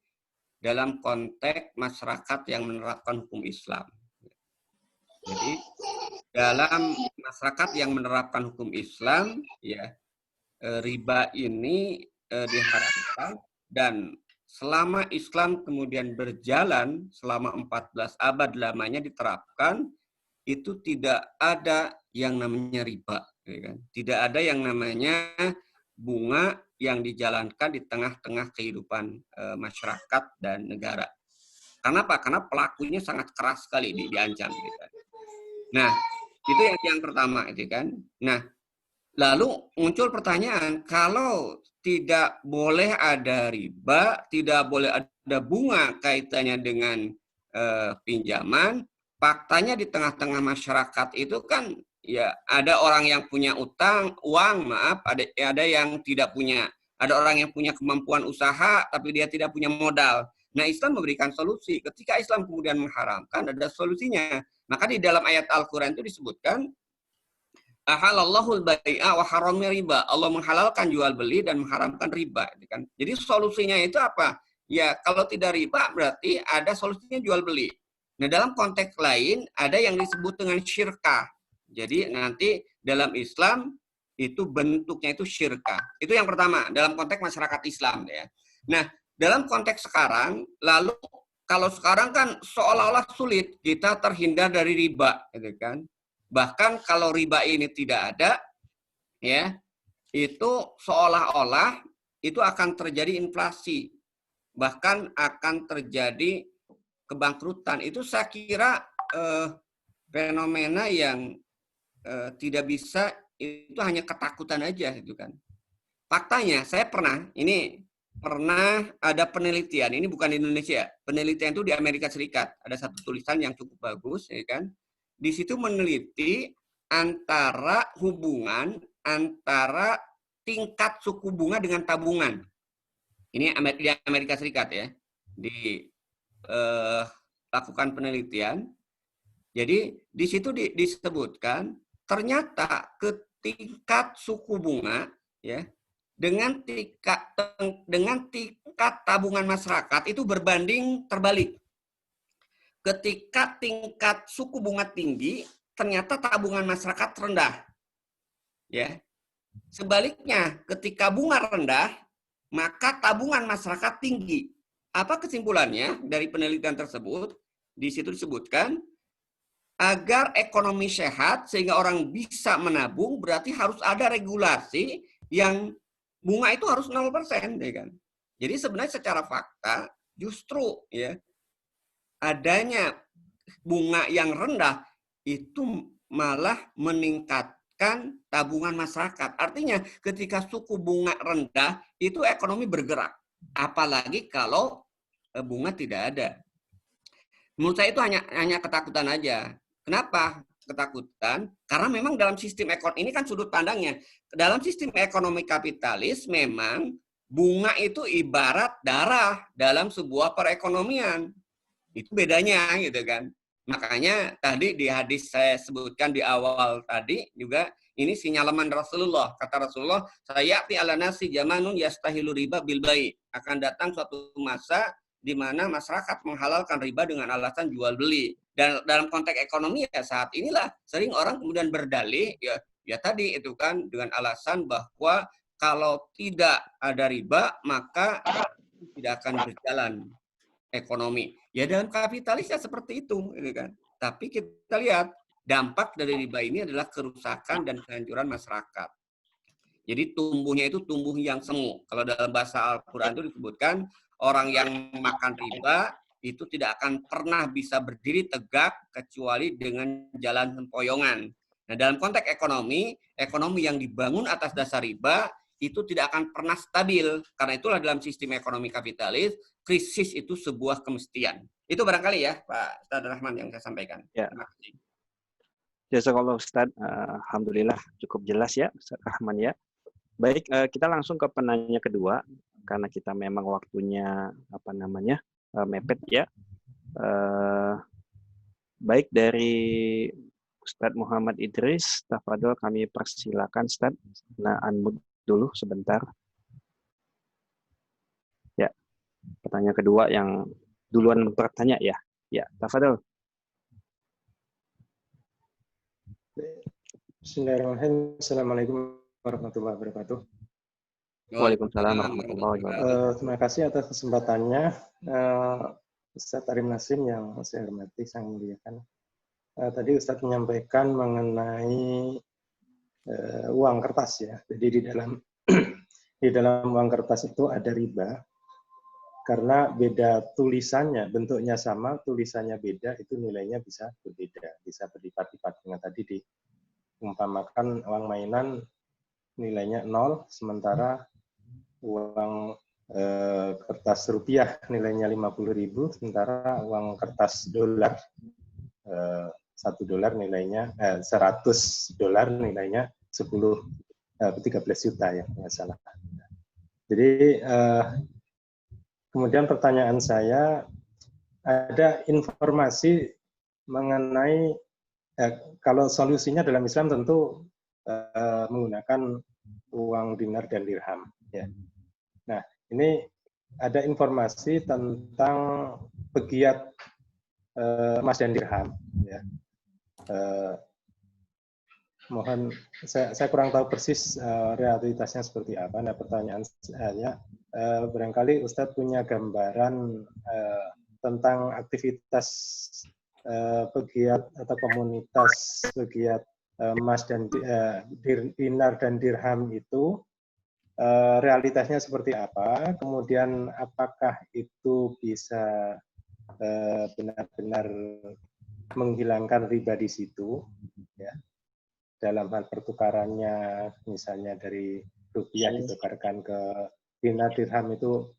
dalam konteks masyarakat yang menerapkan hukum Islam. Jadi dalam masyarakat yang menerapkan hukum Islam ya, riba ini diharapkan, dan selama Islam kemudian berjalan selama 14 abad lamanya diterapkan, itu tidak ada yang namanya riba, ya kan? Tidak ada yang namanya bunga yang dijalankan di tengah-tengah kehidupan masyarakat dan negara. Kenapa? Karena pelakunya sangat keras sekali diancam. Ya kan? Nah, itu yang pertama, ya kan? Nah, lalu muncul pertanyaan, kalau tidak boleh ada riba, tidak boleh ada bunga kaitannya dengan pinjaman, faktanya di tengah-tengah masyarakat itu kan ya ada orang yang punya ada yang tidak punya, ada orang yang punya kemampuan usaha tapi dia tidak punya modal. Nah, Islam memberikan solusi. Ketika Islam kemudian mengharamkan, ada solusinya. Maka di dalam ayat Al-Quran itu disebutkan, ahalallahul bai'a wa haramnya riba. Allah menghalalkan jual beli dan mengharamkan riba. Jadi solusinya itu apa? Ya, kalau tidak riba berarti ada solusinya jual beli. Nah, dalam konteks lain ada yang disebut dengan syirkah. Jadi nanti dalam Islam itu bentuknya itu syirkah. Itu yang pertama dalam konteks masyarakat Islam ya. Nah, dalam konteks sekarang, lalu kalau sekarang kan seolah-olah sulit kita terhindar dari riba, gitu kan? Bahkan kalau riba ini tidak ada, ya, itu seolah-olah itu akan terjadi inflasi, bahkan akan terjadi kebangkrutan. Itu saya kira fenomena yang tidak bisa, itu hanya ketakutan aja, gitu kan? Faktanya saya pernah ada penelitian, ini bukan di Indonesia, penelitian itu di Amerika Serikat. Ada satu tulisan yang cukup bagus, ya kan? Di situ meneliti hubungan antara tingkat suku bunga dengan tabungan. Ini di Amerika Serikat ya, lakukan penelitian. Jadi di situ disebutkan ternyata tingkat suku bunga ya dengan tingkat tabungan masyarakat itu berbanding terbalik. Ketika tingkat suku bunga tinggi, ternyata tabungan masyarakat rendah. Ya. Sebaliknya, ketika bunga rendah, maka tabungan masyarakat tinggi. Apa kesimpulannya dari penelitian tersebut? Di situ disebutkan, agar ekonomi sehat sehingga orang bisa menabung, berarti harus ada regulasi yang bunga itu harus 0%, ya kan? Jadi sebenarnya secara fakta justru ya adanya bunga yang rendah itu malah meningkatkan tabungan masyarakat. Artinya ketika suku bunga rendah itu ekonomi bergerak. Apalagi kalau bunga tidak ada. Menurut saya itu hanya ketakutan aja. Kenapa ketakutan? Karena memang dalam sistem ekonomi, ini kan sudut pandangnya. Dalam sistem ekonomi kapitalis memang bunga itu ibarat darah dalam sebuah perekonomian. Itu bedanya gitu kan. Makanya tadi di hadis saya sebutkan di awal tadi juga ini sinyaleman Rasulullah. Kata Rasulullah, sayati ala nasi zamanun yastahilu riba bil bai. Akan datang suatu masa di mana masyarakat menghalalkan riba dengan alasan jual beli. Dan dalam konteks ekonomi ya saat inilah sering orang kemudian berdalih ya tadi itu kan dengan alasan bahwa kalau tidak ada riba maka tidak akan berjalan ekonomi. Ya dalam kapitalis ya seperti itu, kan. Tapi kita lihat dampak dari riba ini adalah kerusakan dan kehancuran masyarakat. Jadi tumbuhnya itu tumbuh yang semu. Kalau dalam bahasa Al-Quran itu disebutkan orang yang makan riba itu tidak akan pernah bisa berdiri tegak kecuali dengan jalan sempoyongan. Nah dalam konteks ekonomi yang dibangun atas dasar riba itu tidak akan pernah stabil. Karena itulah dalam sistem ekonomi kapitalis, krisis itu sebuah kemestian. Itu barangkali ya, Pak Ustadz Rahman yang saya sampaikan. Ya. Terima kasih. Jazakallah Ustadz, alhamdulillah cukup jelas ya, Ustadz Rahman ya. Baik, kita langsung ke penanya kedua, karena kita memang waktunya mepet ya. Baik dari Ustadz Muhammad Idris, tafadhol kami persilakan Ustadz. Nah, unmute dulu sebentar. Ya, pertanyaan kedua yang duluan bertanya ya. Ya, tafadhol. Bismillahirrahmanirrahim. Assalamualaikum warahmatullahi wabarakatuh. Waalaikumsalam warahmatullahi wabarakatuh. Terima kasih atas kesempatannya, Ustadz Arim Nasim yang saya hormati, saya muliakan. Tadi Ustadz menyampaikan mengenai uang kertas ya. Jadi di dalam uang kertas itu ada riba karena beda tulisannya, bentuknya sama, tulisannya beda, itu nilainya bisa berbeda, bisa berlipat-lipat. Dengan tadi diumpamakan uang mainan nilainya 0, sementara uang kertas rupiah nilainya 50.000, sementara uang kertas dolar $1 nilainya $100 nilainya 13 juta ya, nggak salah. Jadi kemudian pertanyaan saya, ada informasi mengenai kalau solusinya dalam Islam tentu menggunakan uang dinar dan dirham ya. Nah, ini ada informasi tentang pegiat emas dan dirham ya. Mohon saya kurang tahu persis realitasnya seperti apa. Nah, pertanyaan saya barangkali Ustadz punya gambaran tentang aktivitas pegiat atau komunitas pegiat emas dan dinar dan dirham itu realitasnya seperti apa, kemudian apakah itu bisa benar-benar menghilangkan riba di situ ya, dalam hal pertukarannya misalnya dari rupiah ditukarkan ke dinar dirham itu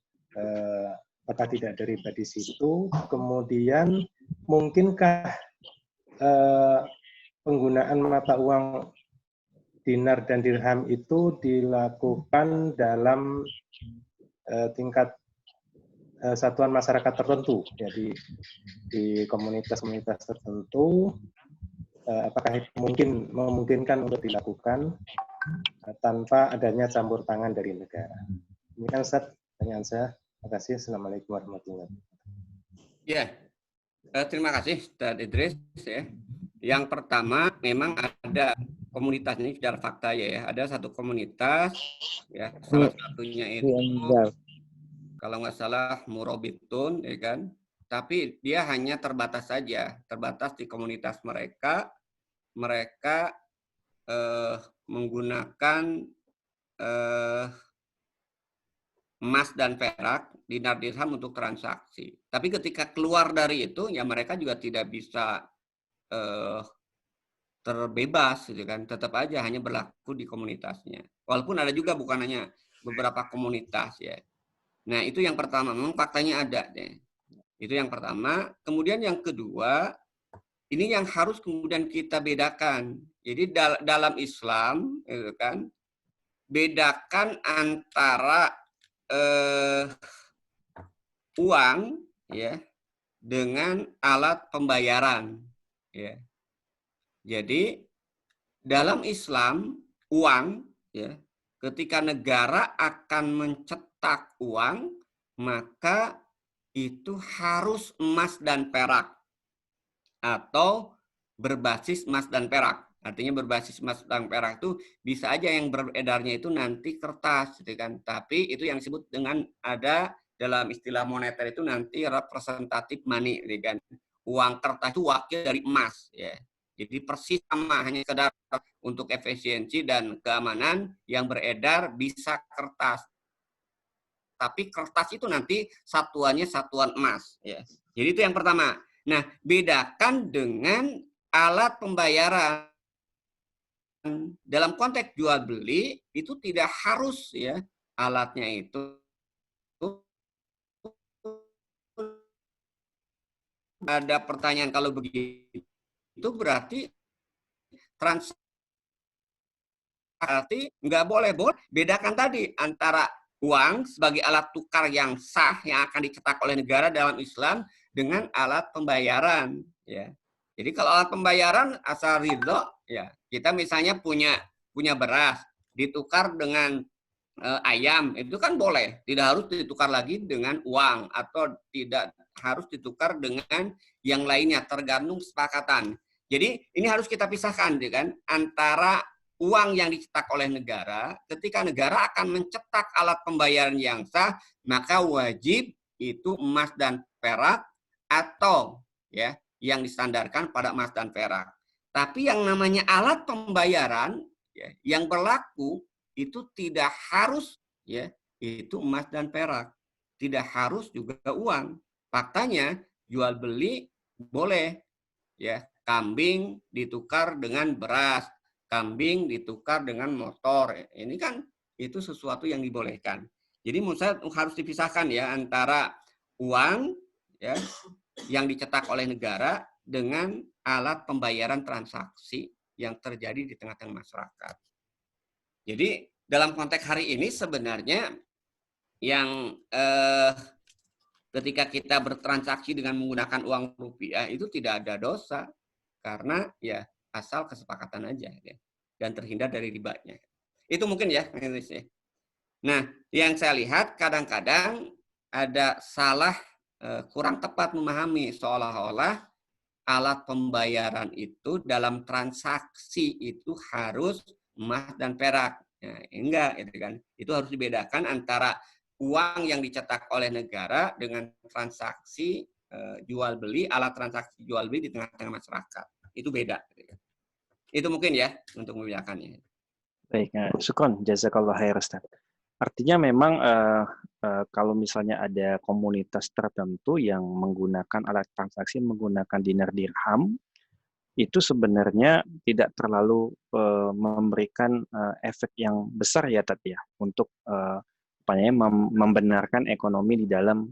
apakah tidak ada riba di situ, kemudian mungkinkah penggunaan mata uang dinar dan dirham itu dilakukan dalam tingkat satuan masyarakat tertentu, jadi di komunitas-komunitas tertentu, apakah itu memungkinkan untuk dilakukan tanpa adanya campur tangan dari negara? Ini kan Ustaz pertanyaan saya. Terima kasih. Assalamualaikum warahmatullahi wabarakatuh. Ya, terima kasih Ustaz Idris. Ya. Yang pertama, memang ada komunitas ini secara fakta ya. Ada satu komunitas, ya salah satunya itu kalau nggak salah Murabitun, ya kan. Tapi dia hanya terbatas saja, terbatas di komunitas mereka. Mereka menggunakan emas dan perak, dinar dirham untuk transaksi. Tapi ketika keluar dari itu, ya mereka juga tidak bisa terbebas, gitu kan. Tetap aja hanya berlaku di komunitasnya. Walaupun ada juga bukan hanya beberapa komunitas ya. Nah itu yang pertama, memang faktanya ada deh. Itu yang pertama. Kemudian yang kedua, ini yang harus kemudian kita bedakan. Jadi dalam Islam, gitu kan, bedakan antara uang ya dengan alat pembayaran ya. Jadi dalam Islam uang ya, ketika negara akan mencetak uang maka itu harus emas dan perak atau berbasis emas dan perak. Artinya berbasis emas dan perak itu bisa aja yang beredarnya itu nanti kertas, gitu kan. Tapi itu yang disebut dengan ada dalam istilah moneter itu nanti representatif money, gitu kan. Uang kertas itu wakil dari emas, ya. Jadi persis sama, hanya sekedar untuk efisiensi dan keamanan yang beredar bisa kertas. Tapi kertas itu nanti satuannya satuan emas, ya. Jadi itu yang pertama. Nah, bedakan dengan alat pembayaran. Dalam konteks jual beli itu tidak harus ya alatnya itu ada pertanyaan kalau begitu berarti transaksi nggak boleh. Bedakan tadi antara uang sebagai alat tukar yang sah yang akan dicetak oleh negara dalam Islam dengan alat pembayaran ya. Jadi kalau alat pembayaran asal ridho ya, kita misalnya punya beras ditukar dengan ayam, itu kan boleh, tidak harus ditukar lagi dengan uang atau tidak harus ditukar dengan yang lainnya, tergantung kesepakatan. Jadi ini harus kita pisahkan kan antara uang yang dicetak oleh negara. Ketika negara akan mencetak alat pembayaran yang sah, maka wajib itu emas dan perak atau ya yang distandarkan pada emas dan perak. Tapi yang namanya alat pembayaran ya, yang berlaku itu tidak harus ya itu emas dan perak, tidak harus juga uang. Faktanya jual beli boleh ya, kambing ditukar dengan beras, kambing ditukar dengan motor. Ini kan itu sesuatu yang dibolehkan. Jadi menurut saya harus dipisahkan ya antara uang ya yang dicetak oleh negara dengan alat pembayaran transaksi yang terjadi di tengah-tengah masyarakat. Jadi dalam konteks hari ini sebenarnya yang ketika kita bertransaksi dengan menggunakan uang rupiah itu tidak ada dosa karena ya asal kesepakatan aja ya, dan terhindar dari ribanya. Itu mungkin ya. Nah, yang saya lihat kadang-kadang ada salah kurang tepat memahami seolah-olah alat pembayaran itu dalam transaksi itu harus emas dan perak. Nah, enggak, itu kan. Itu harus dibedakan antara uang yang dicetak oleh negara dengan transaksi jual beli, alat transaksi jual beli di tengah-tengah masyarakat. Itu beda. Itu mungkin ya untuk membedakannya. Baik, syukron, jazakallah khair Ustaz. Artinya memang kalau misalnya ada komunitas tertentu yang menggunakan alat transaksi menggunakan dinar dirham, itu sebenarnya tidak terlalu memberikan efek yang besar ya Tat ya untuk membenarkan ekonomi di dalam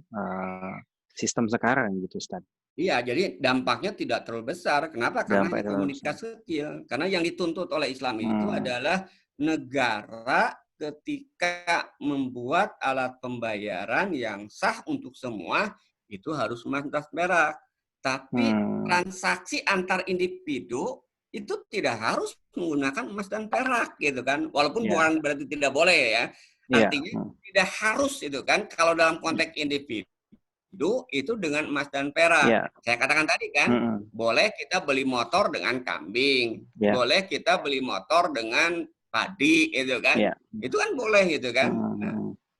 sistem sekarang gitu Ustaz. Iya, jadi dampaknya tidak terlalu besar. Kenapa? Karena hanya komunitas kecil. Karena yang dituntut oleh Islam itu adalah negara ketika membuat alat pembayaran yang sah untuk semua itu harus emas dan perak. Tapi transaksi antar individu itu tidak harus menggunakan emas dan perak gitu kan. Walaupun Ya. bukan berarti tidak boleh ya. Iya. Artinya tidak harus itu kan. Kalau dalam konteks individu itu dengan emas dan perak. Iya. Saya katakan tadi kan, boleh kita beli motor dengan kambing, Ya. boleh kita beli motor dengan padi itu kan. Iya. Itu kan boleh gitu kan.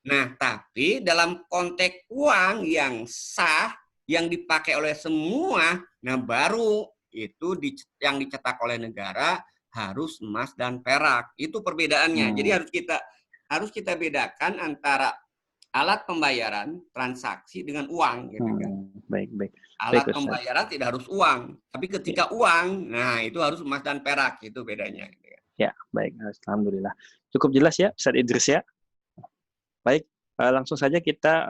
Nah, tapi dalam konteks uang yang sah, yang dipakai oleh semua, nah baru itu yang dicetak oleh negara harus emas dan perak. Itu perbedaannya. Jadi harus kita bedakan antara alat pembayaran transaksi dengan uang gitu kan. Baik. Alat Baik, pembayaran tidak harus uang, tapi ketika uang, nah itu harus emas dan perak, itu bedanya. Ya, baik. Alhamdulillah. Cukup jelas ya, Ustaz Idris ya. Baik, langsung saja kita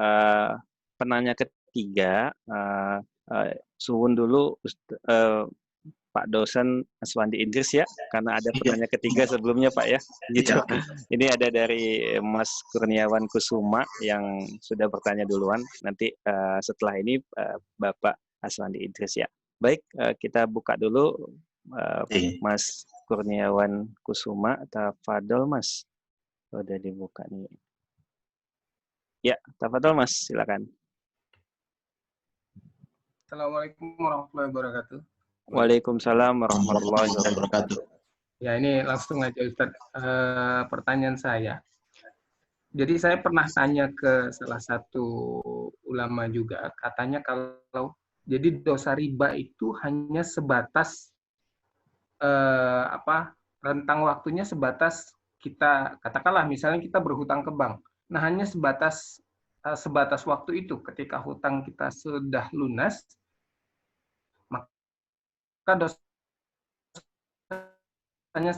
penanya ketiga. Suwun dulu Pak dosen Aswandi Idris ya, karena ada penanya ketiga sebelumnya Pak ya. Gitu. Ini ada dari Mas Kurniawan Kusuma yang sudah bertanya duluan. Nanti setelah ini Bapak Aswandi Idris ya. Baik, kita buka dulu Mas Kurniawan Kusuma. Tafadol Mas. Udah dibuka nih. Ya, tafadhol Mas, silakan. Assalamualaikum warahmatullahi wabarakatuh. Waalaikumsalam warahmatullahi wabarakatuh. Ya, ini langsung aja Ustaz. Pertanyaan saya. Jadi saya pernah tanya ke salah satu ulama juga, katanya kalau jadi dosa riba itu hanya sebatas rentang waktunya sebatas kita katakanlah misalnya kita berhutang ke bank. Nah, hanya sebatas waktu itu ketika hutang kita sudah lunas, maka dosanya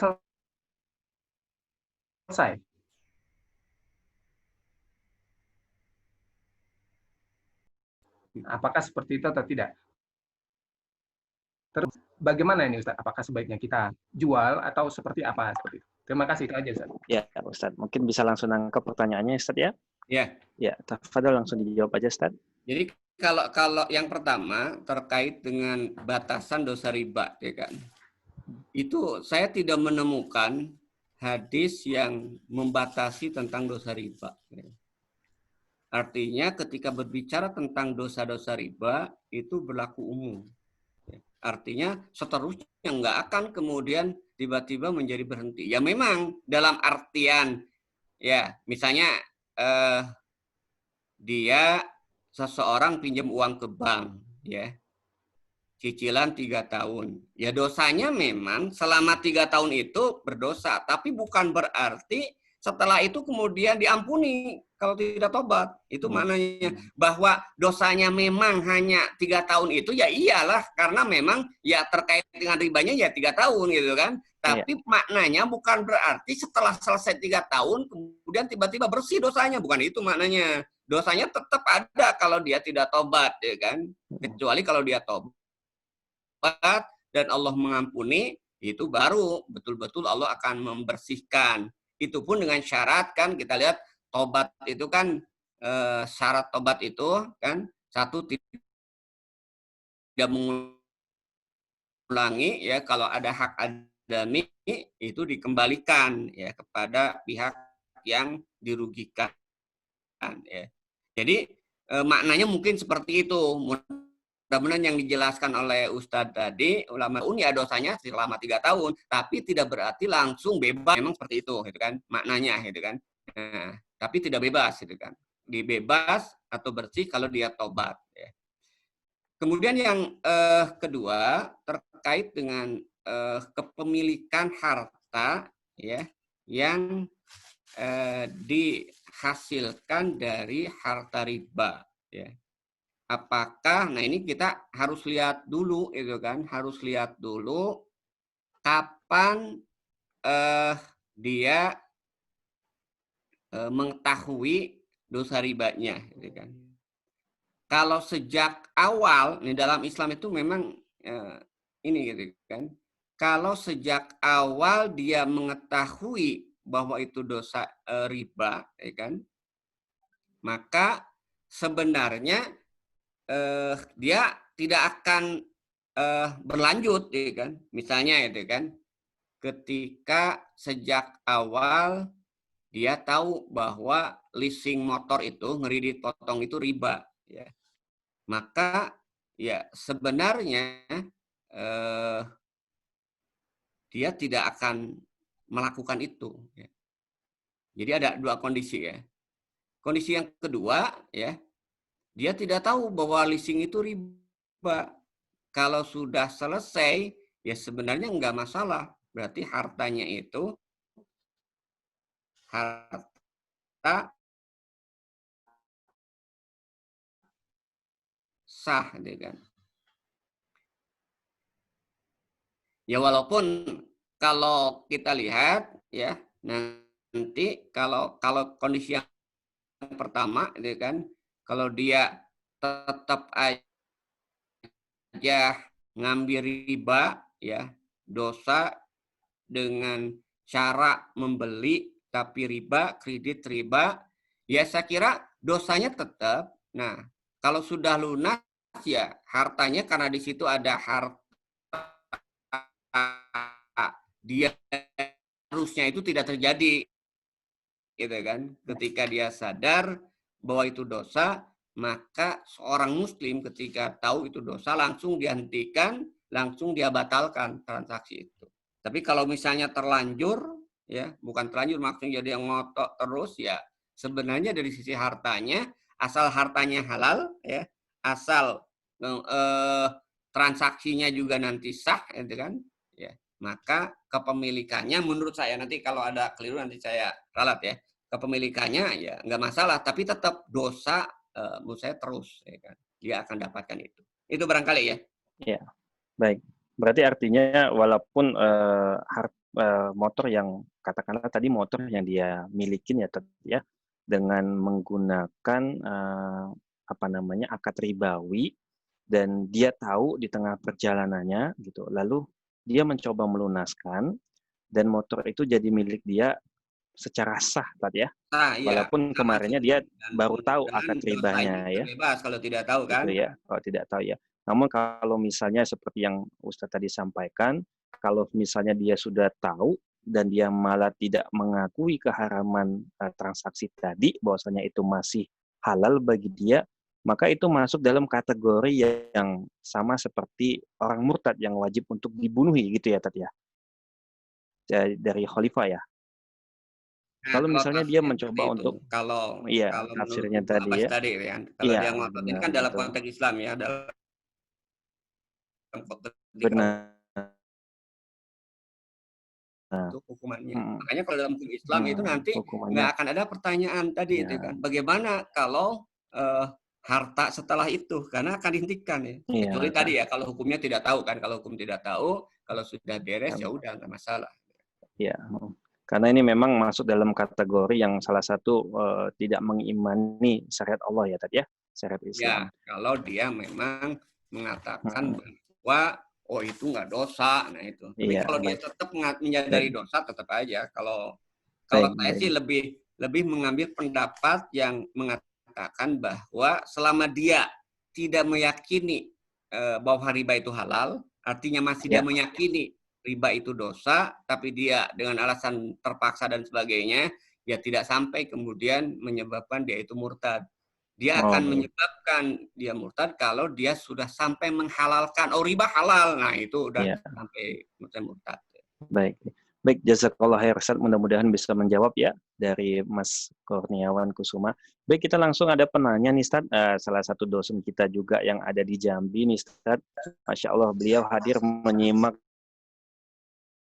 selesai. Apakah seperti itu atau tidak? Terus bagaimana ini Ustaz? Apakah sebaiknya kita jual atau seperti apa? Seperti itu. Terima kasih, itu aja Ustaz. Ya Ustaz, mungkin bisa langsung nangkep pertanyaannya Ustaz ya? Ya. Ya, tafadhol langsung dijawab aja Ustaz. Jadi kalau yang pertama terkait dengan batasan dosa riba, ya kan? Itu saya tidak menemukan hadis yang membatasi tentang dosa riba. Artinya ketika berbicara tentang dosa-dosa riba itu berlaku umum. Artinya seterusnya nggak akan kemudian tiba-tiba menjadi berhenti. Ya memang dalam artian ya misalnya dia seseorang pinjam uang ke bank ya. Cicilan 3 tahun. Ya dosanya memang selama 3 tahun itu berdosa, tapi bukan berarti setelah itu kemudian diampuni kalau tidak tobat. Itu maknanya bahwa dosanya memang hanya 3 tahun itu ya iyalah karena memang ya terkait dengan ribanya ya 3 tahun gitu kan. Tapi maknanya bukan berarti setelah selesai 3 tahun kemudian tiba-tiba bersih dosanya, bukan itu maknanya. Dosanya tetap ada kalau dia tidak tobat ya kan. Kecuali kalau dia tobat dan Allah mengampuni, itu baru betul-betul Allah akan membersihkan. Itu pun dengan syarat kan kita lihat tobat itu kan syarat tobat itu kan satu tidak mengulangi ya kalau ada hak adami itu dikembalikan ya kepada pihak yang dirugikan ya. Jadi maknanya mungkin seperti itu. Mudah-mudahan yang dijelaskan oleh Ustadz tadi, ulama ya dosanya selama 3 tahun, tapi tidak berarti langsung bebas. Memang seperti itu, gitu kan? Maknanya, gitu kan? Nah, tapi tidak bebas, gitu kan? Dibebas atau bersih kalau dia tobat. Ya. Kemudian yang kedua terkait dengan kepemilikan harta, ya, yang dihasilkan dari harta riba, ya. Apakah, nah ini kita harus lihat dulu itu kan, harus lihat dulu kapan dia mengetahui dosa ribanya gitu kan. Kalau sejak awal, nih dalam Islam itu memang ini gitu kan. Kalau sejak awal dia mengetahui bahwa itu dosa riba, ya kan, maka sebenarnya dia tidak akan berlanjut, ya kan? Misalnya itu kan, ketika sejak awal dia tahu bahwa leasing motor itu ngeridit potong itu riba, ya. Maka ya sebenarnya dia tidak akan melakukan itu. Ya. Jadi ada dua kondisi ya. Kondisi yang kedua ya, dia tidak tahu bahwa leasing itu riba. Kalau sudah selesai ya sebenarnya nggak masalah. Berarti hartanya itu harta sah, gitu kan. Ya walaupun kalau kita lihat ya nanti kalau kondisi yang pertama gitu kan, kalau dia tetap aja ngambil riba ya, dosa dengan cara membeli tapi riba, kredit riba, ya saya kira dosanya tetap. Nah, kalau sudah lunas ya hartanya karena di situ ada harta dia harusnya itu tidak terjadi, gitu kan? Ketika dia sadar bahwa itu dosa, maka seorang muslim ketika tahu itu dosa langsung dihentikan, langsung dia batalkan transaksi itu. Tapi kalau misalnya terlanjur, ya bukan terlanjur maksudnya dia ngotot terus, ya sebenarnya dari sisi hartanya, asal hartanya halal, ya asal transaksinya juga nanti sah, gitu kan? Ya, maka kepemilikannya menurut saya nanti kalau ada keliru nanti saya ralat ya. Kepemilikannya ya nggak masalah, tapi tetap dosa menurut saya terus, ya kan? Dia akan dapatkan itu. Itu barangkali ya. Ya, baik. Berarti artinya walaupun motor yang katakanlah tadi motor yang dia milikin ya dengan menggunakan apa namanya akad ribawi dan dia tahu di tengah perjalanannya gitu, lalu dia mencoba melunaskan dan motor itu jadi milik dia secara sah tadi ya. Nah, iya. Walaupun kemarinnya dia baru tahu akad ribanya ya. Bebas kalau tidak tahu kan. Gitu ya, kalau tidak tahu ya. Namun kalau misalnya seperti yang Ustadz tadi sampaikan, kalau misalnya dia sudah tahu dan dia malah tidak mengakui keharaman transaksi tadi, bahwasanya itu masih halal bagi dia, maka itu masuk dalam kategori yang sama seperti orang murtad yang wajib untuk dibunuhi gitu ya tadi ya. Dari khalifah ya. Nah, kalau misalnya dia mencoba itu, untuk kalau tafsirnya tadi ya. kan, kalau iya, dia ngotot ini kan dalam konteks Islam ya, dalam konteks benar. Itu hukumannya. Makanya kalau dalam hukum Islam itu nanti nggak akan ada pertanyaan tadi itu kan. Bagaimana kalau harta setelah itu, karena akan dihentikan ya. Kecuali tadi ya kalau hukumnya tidak tahu kan, kalau hukum tidak tahu, kalau sudah beres ya udah nggak masalah. Ya, karena ini memang masuk dalam kategori yang salah satu tidak mengimani syariat Allah ya tadi ya, syariat Islam. Ya, kalau dia memang mengatakan bahwa oh itu nggak dosa, nah itu. Tapi kalau dia tetap menyadari dosa, tetap aja. Kalau saya sih lebih mengambil pendapat yang mengatakan bahwa selama dia tidak meyakini bahwa riba itu halal, artinya masih dia meyakini riba itu dosa, tapi dia dengan alasan terpaksa dan sebagainya, ya tidak sampai kemudian menyebabkan dia itu murtad. Dia akan menyebabkan dia murtad kalau dia sudah sampai menghalalkan, oh riba halal, nah itu udah sampai murtad. Baik, jazakallah khair Ustaz, mudah-mudahan bisa menjawab ya dari Mas Kurniawan Kusuma. Baik, kita langsung ada penanya nih Ustaz, salah satu dosen kita juga yang ada di Jambi nih Ustaz. Masya Allah, beliau hadir menyimak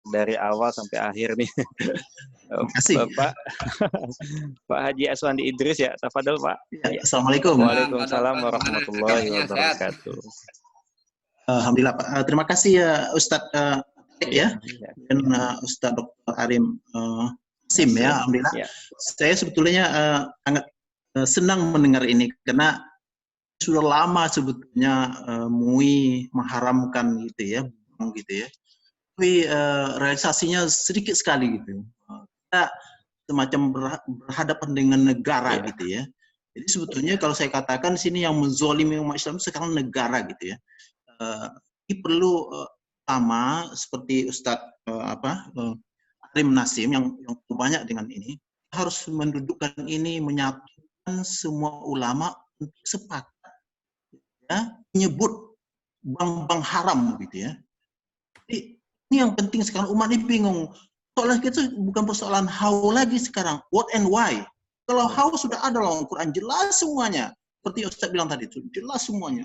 dari awal sampai akhir nih. Bapak Pak Haji Aswandi Idris ya, tafadhol Pak. Ya, Assalamualaikum. Waalaikumsalam warahmatullahi wabarakatuh. Alhamdulillah Pak. Terima kasih ya Ustadz ya dan Ustadz Dr. Arim Sim ya. Alhamdulillah. Saya sebetulnya sangat senang mendengar ini karena sudah lama sebetulnya MUI mengharamkan gitu ya, tapi realisasinya sedikit sekali gitu. Kita semacam berhadapan dengan negara gitu ya. Jadi sebetulnya kalau saya katakan sini yang menzolimi umat Islam sekarang negara gitu ya. ini perlu sama seperti Ustadz Arim Nasim yang banyak dengan ini, harus mendudukkan ini, menyatukan semua ulama untuk sepakat ya, menyebut bank-bank haram gitu ya. Jadi, ini yang penting sekarang, umat ini bingung. Soalnya itu bukan persoalan how lagi sekarang, what and why. Kalau how sudah ada dalam Al-Quran, jelas semuanya. Seperti Ustaz bilang tadi, itu jelas semuanya.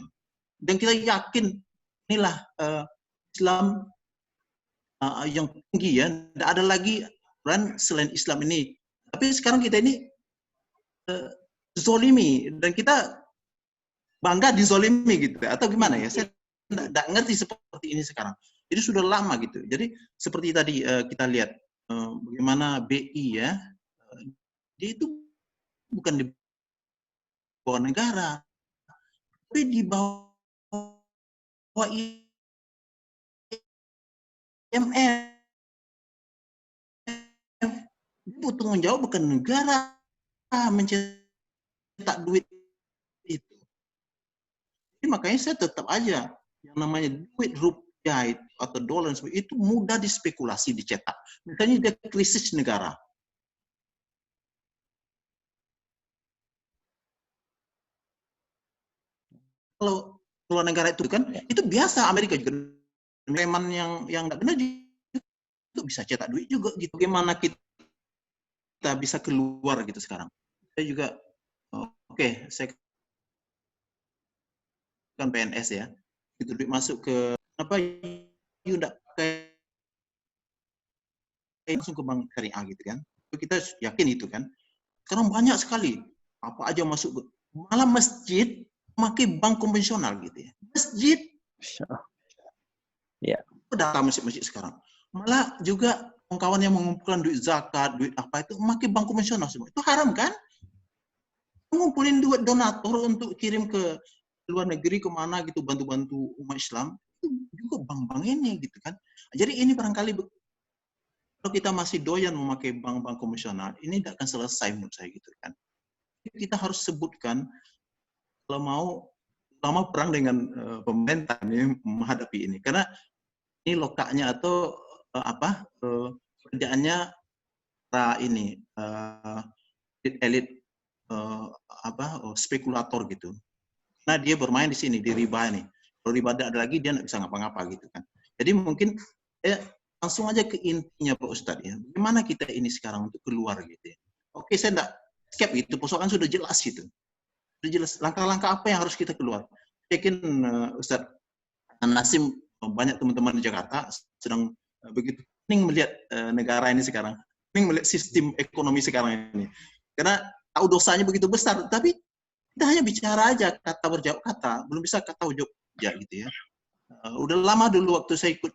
Dan kita yakin inilah Islam yang tinggi ya. Tidak ada lagi Quran selain Islam ini. Tapi sekarang kita ini zolimi dan kita bangga dizolimi gitu. Atau gimana ya? Saya tidak ngerti seperti ini sekarang. Jadi sudah lama gitu. Jadi seperti tadi kita lihat bagaimana BI ya, dia itu bukan di bawah negara, tapi di bawah IMF. Dia butuh tanggung jawab, bukan negara mencetak duit itu. Jadi makanya saya tetap aja yang namanya duit rupiah atau dolar itu mudah dispekulasi, dicetak. Misalnya dia krisis negara. Kalau luar negara itu kan, itu biasa. Amerika juga preman yang nggak benar itu bisa cetak duit juga gitu. Bagaimana kita bisa keluar gitu sekarang? Saya juga oke, saya kan PNS ya. Itu duit masuk ke apa? You nggak pakai langsung ke bank syariah gitu kan? Kita yakin itu kan? Sekarang banyak sekali apa aja masuk, malah masjid pakai bank konvensional gitu ya. Masjid. Ya. Data masjid-masjid sekarang. Malah juga kawan-kawan yang mengumpulkan duit zakat, duit apa itu pakai bank konvensional semua. Itu haram kan? Ngumpulin duit donatur untuk kirim ke luar negeri kemana gitu, bantu-bantu umat Islam, itu juga bank-bank ini gitu kan. Jadi ini barangkali kalau kita masih doyan memakai bank-bank konvensional, ini tidak akan selesai menurut saya gitu kan. Kita harus sebutkan kalau mau lama perang dengan pemerintah ini menghadapi ini, karena ini lokaknya atau kerjaannya ini elit spekulator gitu. Nah dia bermain di sini di riba ini. Kalau riba ada lagi dia nggak bisa ngapa-ngapa gitu kan. Jadi mungkin langsung aja ke intinya Pak Ustadz ya. Bagaimana kita ini sekarang untuk keluar gitu ya. Oke, saya nggak skip itu, persoalan sudah jelas gitu. Sudah jelas langkah-langkah apa yang harus kita keluar. Yakin Ustadz Nasim, banyak teman-teman di Jakarta sedang begitu pening melihat negara ini sekarang. Pening melihat sistem ekonomi sekarang ini. Karena tahu dosanya begitu besar, tapi kita hanya bicara aja, kata berjawab kata, belum bisa kata ujung ya gitu ya. Udah lama dulu waktu saya ikut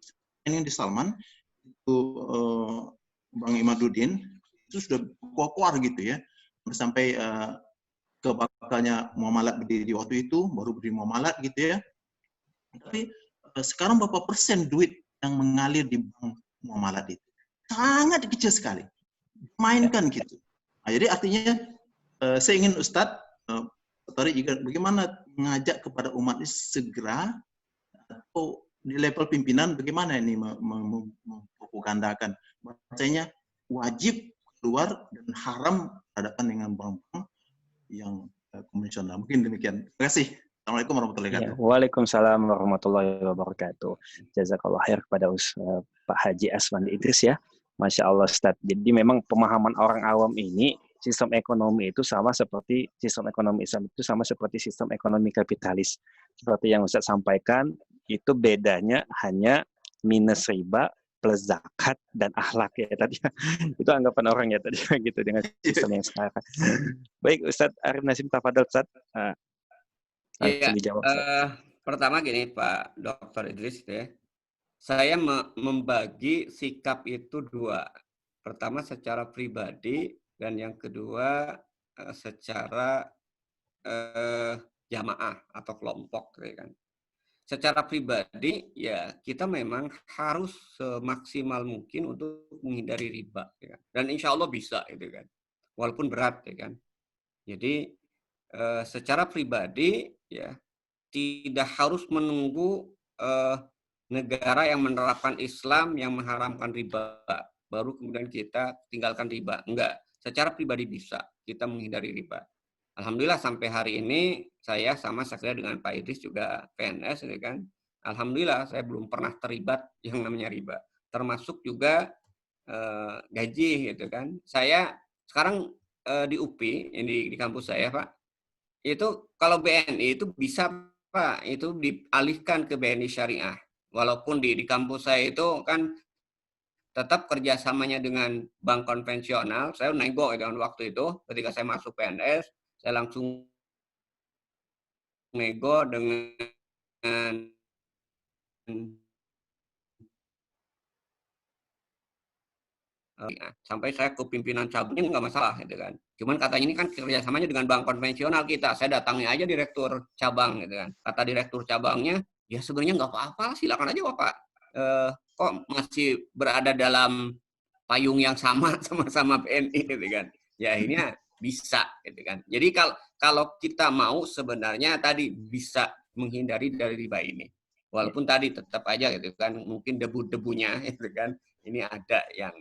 ini di Salman, itu Bang Imaduddin, itu sudah kuar gitu ya. Sampai ke bakalnya Muamalat berdiri waktu itu, baru berdiri Muamalat gitu ya. Tapi sekarang berapa persen duit yang mengalir di bank Muamalat itu? Sangat kecil sekali. Mainkan gitu. Nah, jadi artinya saya ingin Ustadz tertarik juga bagaimana mengajak kepada umat ini segera atau di level pimpinan bagaimana ini mempropagandakan bahwasanya wajib keluar dan haram berhadapan dengan bank-bank yang konvensional. Mungkin demikian. Terima kasih. Assalamualaikum warahmatullahi wabarakatuh. Waalaikumsalam warahmatullahi wabarakatuh. Jazakallah khair kepada Pak Haji Aswandi Idris ya. Masya Allah Ustaz. Jadi memang pemahaman orang awam ini sistem ekonomi itu sama seperti sistem ekonomi Islam itu sama seperti sistem ekonomi kapitalis. Seperti yang Ustaz sampaikan, itu bedanya hanya minus riba plus zakat dan akhlak ya tadi. Itu anggapan orang ya tadi gitu dengan sistem yang sekarang. Baik Ustaz Arim Nasim, tafadhol Ustaz. Iya, pertama gini Pak Dr. Idris ya. Saya membagi sikap itu dua. Pertama secara pribadi dan yang kedua secara jamaah atau kelompok ya kan. Secara pribadi ya kita memang harus semaksimal mungkin untuk menghindari riba ya kan. Dan insya Allah bisa gitu kan. Walaupun berat ya kan. Jadi secara pribadi ya tidak harus menunggu negara yang menerapkan Islam yang mengharamkan riba, baru kemudian kita tinggalkan riba. Enggak, secara pribadi bisa kita menghindari riba. Alhamdulillah sampai hari ini saya sama sekali dengan Pak Idris juga PNS, ya kan. Alhamdulillah saya belum pernah terlibat yang namanya riba. Termasuk juga gaji, gitu kan. Saya sekarang di UPI, di kampus saya, Pak, itu kalau BNI itu bisa, Pak, itu dialihkan ke BNI Syariah. Walaupun di kampus saya itu kan tetap kerjasamanya dengan bank konvensional. Saya nego dengan waktu itu, ketika saya masuk PNS, saya langsung nego dengan sampai saya ke pimpinan cabangnya nggak masalah, gitu kan. Cuman katanya ini kan kerjasamanya dengan bank konvensional kita. Saya datangi aja direktur cabang, gitu kan. Kata direktur cabangnya, ya sebenarnya nggak apa-apa, silakan aja Bapak. Kok masih berada dalam payung yang sama sama BNI, gitu kan. Ya akhirnya bisa, gitu kan. Jadi kalau kita mau sebenarnya tadi bisa menghindari dari riba ini. Walaupun tadi tetap aja, gitu kan, mungkin debu-debunya, gitu kan, ini ada yang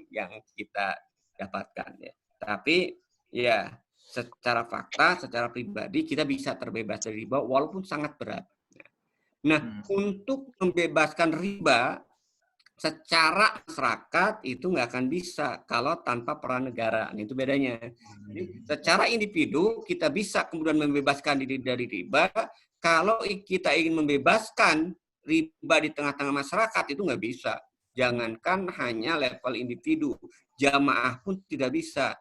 kita dapatkan, ya. Tapi ya secara fakta, secara pribadi kita bisa terbebas dari riba walaupun sangat berat. Nah, untuk membebaskan riba secara masyarakat itu nggak akan bisa kalau tanpa peran negara. Itu bedanya. Jadi, secara individu kita bisa kemudian membebaskan diri dari riba. Kalau kita ingin membebaskan riba di tengah-tengah masyarakat itu nggak bisa. Jangankan hanya level individu, jamaah pun tidak bisa.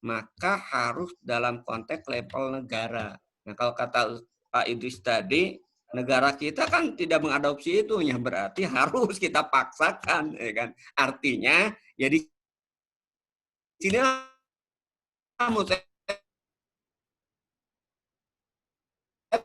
Maka harus dalam konteks level negara. Nah, kalau kata Pak Idris tadi, negara kita kan tidak mengadopsi itu, ya berarti harus kita paksakan, ya kan? Artinya, ya di sini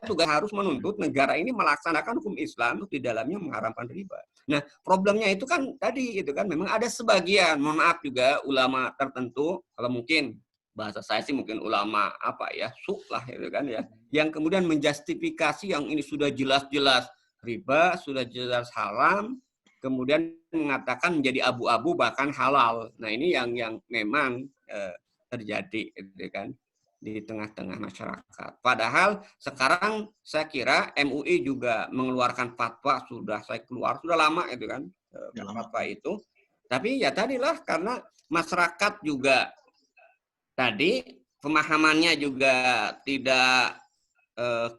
juga harus menuntut negara ini melaksanakan hukum Islam di dalamnya mengharamkan riba. Nah, problemnya itu kan tadi itu kan memang ada sebagian, mohon maaf juga ulama tertentu, kalau mungkin bahasa saya sih mungkin ulama apa ya, lah itu kan ya, yang kemudian menjustifikasi yang ini sudah jelas-jelas riba, sudah jelas haram, kemudian mengatakan menjadi abu-abu bahkan halal. Nah, ini yang memang terjadi gitu kan di tengah-tengah masyarakat. Padahal sekarang saya kira MUI juga mengeluarkan fatwa, sudah lama itu kan fatwa itu. Tapi ya tadilah karena masyarakat juga tadi pemahamannya juga tidak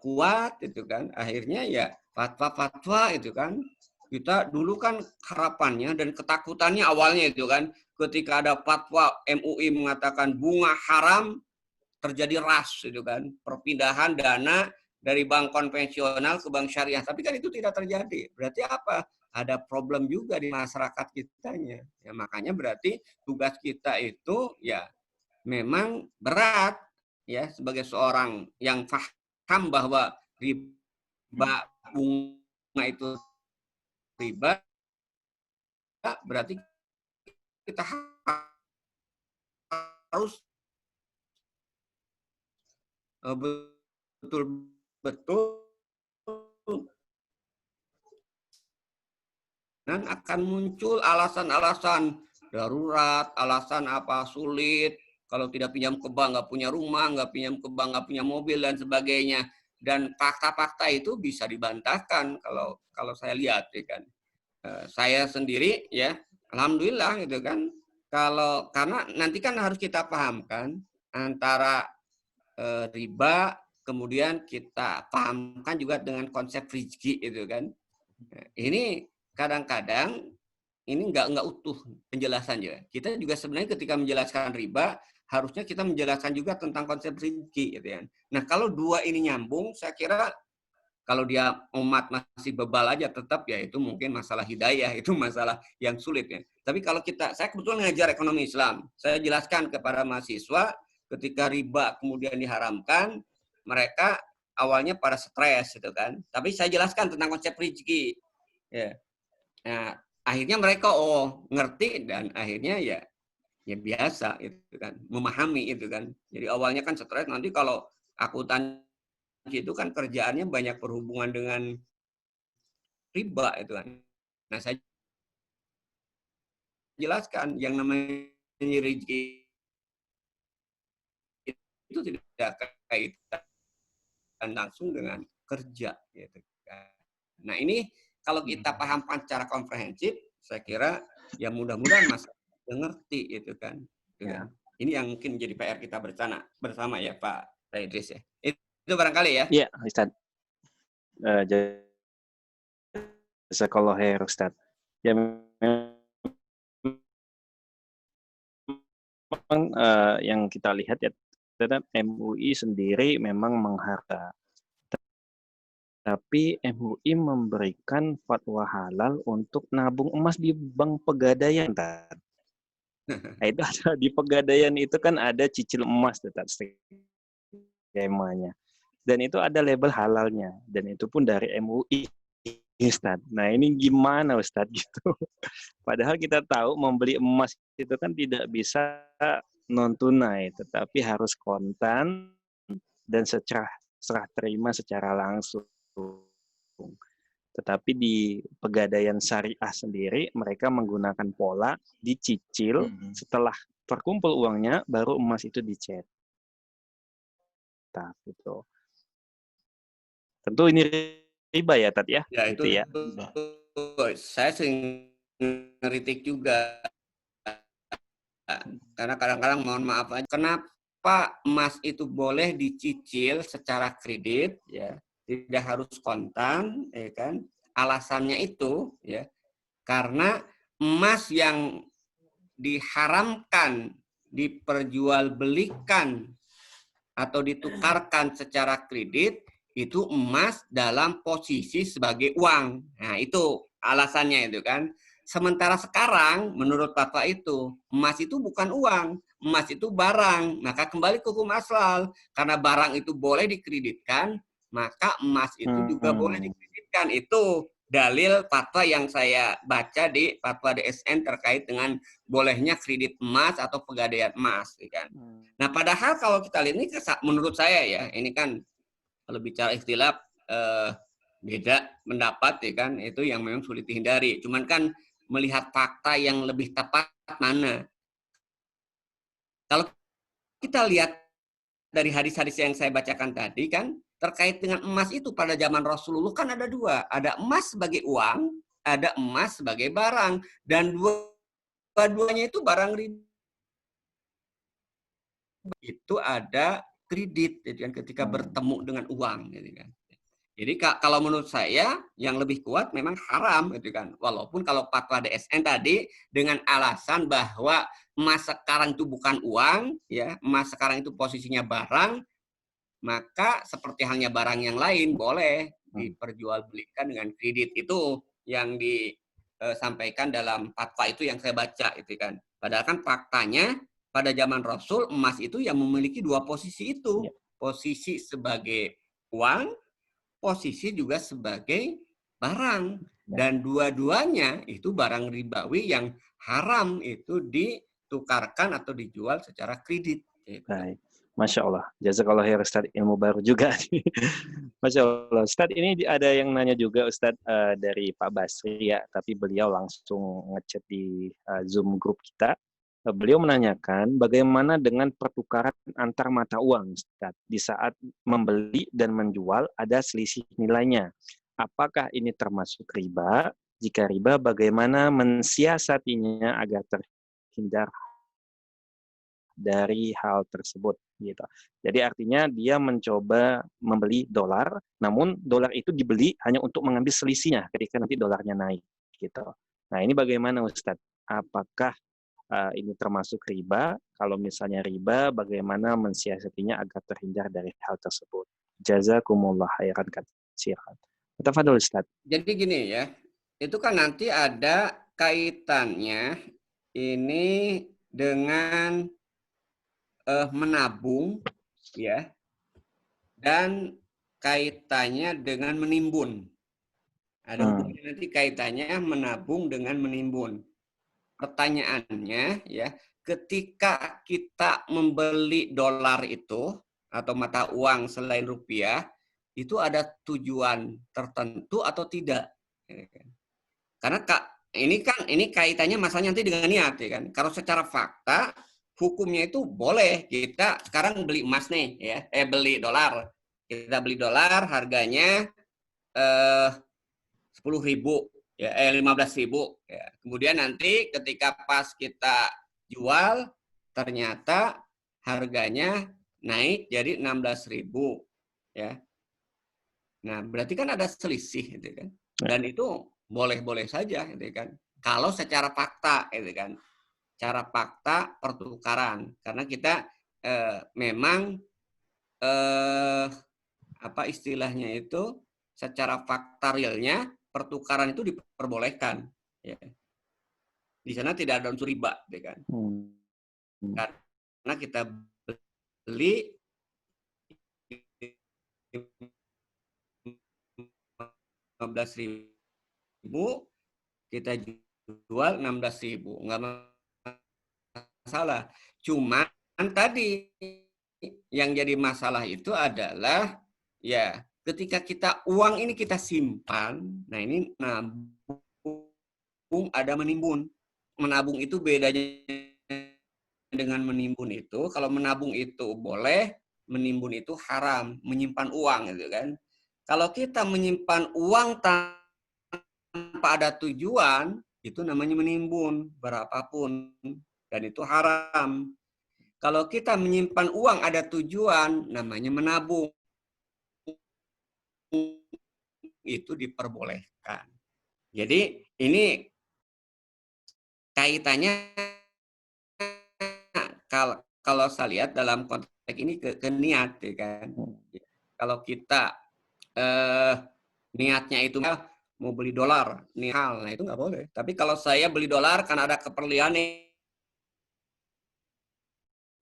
kuat itu kan. Akhirnya ya fatwa-fatwa itu kan. Kita dulu kan harapannya dan ketakutannya awalnya itu kan ketika ada fatwa MUI mengatakan bunga haram, terjadi ras itu kan, perpindahan dana dari bank konvensional ke bank syariah. Tapi kan itu tidak terjadi. Berarti apa? Ada problem juga di masyarakat kitanya. Ya, makanya berarti tugas kita itu ya memang berat ya sebagai seorang yang paham bahwa riba bunga itu riba, berarti kita harus betul-betul dan akan muncul alasan-alasan darurat, alasan apa sulit, kalau tidak pinjam ke bank nggak punya rumah, nggak pinjam ke bank nggak punya mobil dan sebagainya. Dan fakta-fakta itu bisa dibantahkan kalau saya lihat ya kan. Saya sendiri ya, alhamdulillah gitu kan. Karena nanti kan harus kita pahamkan antara riba, kemudian kita pahamkan juga dengan konsep rizki itu kan. Ini kadang-kadang ini nggak utuh penjelasannya. Kita juga sebenarnya ketika menjelaskan riba harusnya kita menjelaskan juga tentang konsep rizki gitu ya. Nah kalau dua ini nyambung, saya kira kalau dia umat masih bebal aja tetap ya itu mungkin masalah hidayah, itu masalah yang sulit ya. Tapi kalau saya kebetulan ngajar ekonomi Islam, saya jelaskan kepada mahasiswa ketika riba kemudian diharamkan, mereka awalnya pada stres gitu kan. Tapi saya jelaskan tentang konsep rezeki. Ya. Nah, akhirnya mereka ngerti dan akhirnya ya biasa itu kan, memahami itu kan. Jadi awalnya kan stres, nanti kalau akuntansi itu kan kerjaannya banyak berhubungan dengan riba itu kan. Nah, saya jelaskan yang namanya rezeki itu tidak kaitan langsung dengan kerja gitu kan. Nah, ini kalau kita paham secara komprehensif, saya kira ya mudah-mudahan Mas ngerti gitu kan. Ya. Ini yang mungkin jadi PR kita bersama ya Pak Idris ya. Itu barangkali ya. Iya, Ustaz. Jazakallahu khair, Ustaz. Ya memang yang kita lihat ya, MUI sendiri memang menghargai. Tapi MUI memberikan fatwa halal untuk nabung emas di bank pegadaian. Nah, itu ada di pegadaian itu kan ada cicil emas tetap skemanya. Dan itu ada label halalnya. Dan itu pun dari MUI, Ustaz. Nah, ini gimana Ustaz gitu? Padahal kita tahu membeli emas itu kan tidak bisa non tunai, tetapi harus kontan dan serah terima secara langsung. Tetapi di pegadaian syariah sendiri mereka menggunakan pola dicicil, setelah terkumpul uangnya baru emas itu dicetak gitu. Tentu ini riba ya Tat ya? Ya itu ya. Saya sering ngeritik juga karena kadang-kadang mohon maaf aja, kenapa emas itu boleh dicicil secara kredit ya, tidak harus kontan ya kan. Alasannya itu ya karena emas yang diharamkan diperjualbelikan atau ditukarkan secara kredit itu emas dalam posisi sebagai uang. Nah, itu alasannya itu kan. Sementara sekarang menurut fatwa itu emas itu bukan uang, emas itu barang. Maka kembali ke hukum asal, karena barang itu boleh dikreditkan, maka emas itu juga boleh dikreditkan. Itu dalil fatwa yang saya baca di fatwa DSN terkait dengan bolehnya kredit emas atau pegadaian emas, kan. Nah, padahal kalau kita lihat ini menurut saya ya, ini kan kalau bicara ikhtilaf beda pendapat ya kan, itu yang memang sulit dihindari. Cuman kan melihat fakta yang lebih tepat mana. Kalau kita lihat dari hadis-hadis yang saya bacakan tadi kan, terkait dengan emas itu pada zaman Rasulullah kan ada dua. Ada emas sebagai uang, ada emas sebagai barang. Dan dua-duanya itu barang riba. Itu ada kredit gitu kan, ketika bertemu dengan uang gitu kan. Jadi kalau menurut saya yang lebih kuat memang haram gitu kan. Walaupun kalau fatwa DSN tadi dengan alasan bahwa emas sekarang itu bukan uang ya, emas sekarang itu posisinya barang, maka seperti halnya barang yang lain boleh diperjualbelikan dengan kredit. Itu yang disampaikan dalam fatwa itu yang saya baca itu kan. Padahal kan faktanya pada zaman Rasul emas itu yang memiliki dua posisi itu. Posisi sebagai uang, posisi juga sebagai barang. Dan dua-duanya itu barang ribawi yang haram itu ditukarkan atau dijual secara kredit. Baik. Masya Allah. Jazakallah khair Ustaz, ilmu baru juga. Masya Allah. Ustaz, ini ada yang nanya juga Ustaz dari Pak Basri ya, tapi beliau langsung ngechat di Zoom grup kita. Beliau menanyakan bagaimana dengan pertukaran antar mata uang, Ustaz, di saat membeli dan menjual ada selisih nilainya. Apakah ini termasuk riba? Jika riba, bagaimana mensiasatinya agar terhindar dari hal tersebut? Gitu. Jadi artinya dia mencoba membeli dolar, namun dolar itu dibeli hanya untuk mengambil selisihnya ketika nanti dolarnya naik. Gitu. Nah ini bagaimana Ustaz? Apakah ini termasuk riba? Kalau misalnya riba, bagaimana mensiasatinya agar terhindar dari hal tersebut? Jazakumullah khairan katsiran. Tafadhol Ustaz. Jadi gini ya, itu kan nanti ada kaitannya ini dengan menabung ya, dan kaitannya dengan menimbun. Ada nanti kaitannya menabung dengan menimbun. Pertanyaannya ya, ketika kita membeli dolar itu atau mata uang selain rupiah, itu ada tujuan tertentu atau tidak? Karena ini kaitannya masalahnya nanti dengan niat, ya kan. Kalau secara fakta hukumnya itu boleh kita sekarang beli emas nih, ya, beli dolar. Kita beli dolar harganya 10.000, ya, 15.000. Ya. Kemudian nanti ketika pas kita jual ternyata harganya naik jadi 16.000, ya. Nah, berarti kan ada selisih, gitu kan. Dan itu boleh-boleh saja, gitu kan. Kalau secara fakta, gitu kan. Cara fakta pertukaran, karena kita memang apa istilahnya itu, secara fakta realnya pertukaran itu diperbolehkan, ya. Di sana tidak ada unsur riba, gitu kan. Karena kita beli 15.000, kita jual 16.000, nggak masalah. Cuman tadi yang jadi masalah itu adalah, ya, ketika kita uang ini kita simpan, nah ini nabung, ada menimbun. Menabung itu bedanya dengan menimbun itu, kalau menabung itu boleh, menimbun itu haram, menyimpan uang, gitu kan. Kalau kita menyimpan uang tanpa ada tujuan, itu namanya menimbun, berapapun, dan itu haram. Kalau kita menyimpan uang ada tujuan, namanya menabung, itu diperbolehkan. Jadi ini kaitannya, kalau saya lihat dalam konteks ini ke niat, ya kan. Kalau kita niatnya itu mau beli dolar, nah itu nggak boleh. Tapi kalau saya beli dolar karena ada keperluan nih,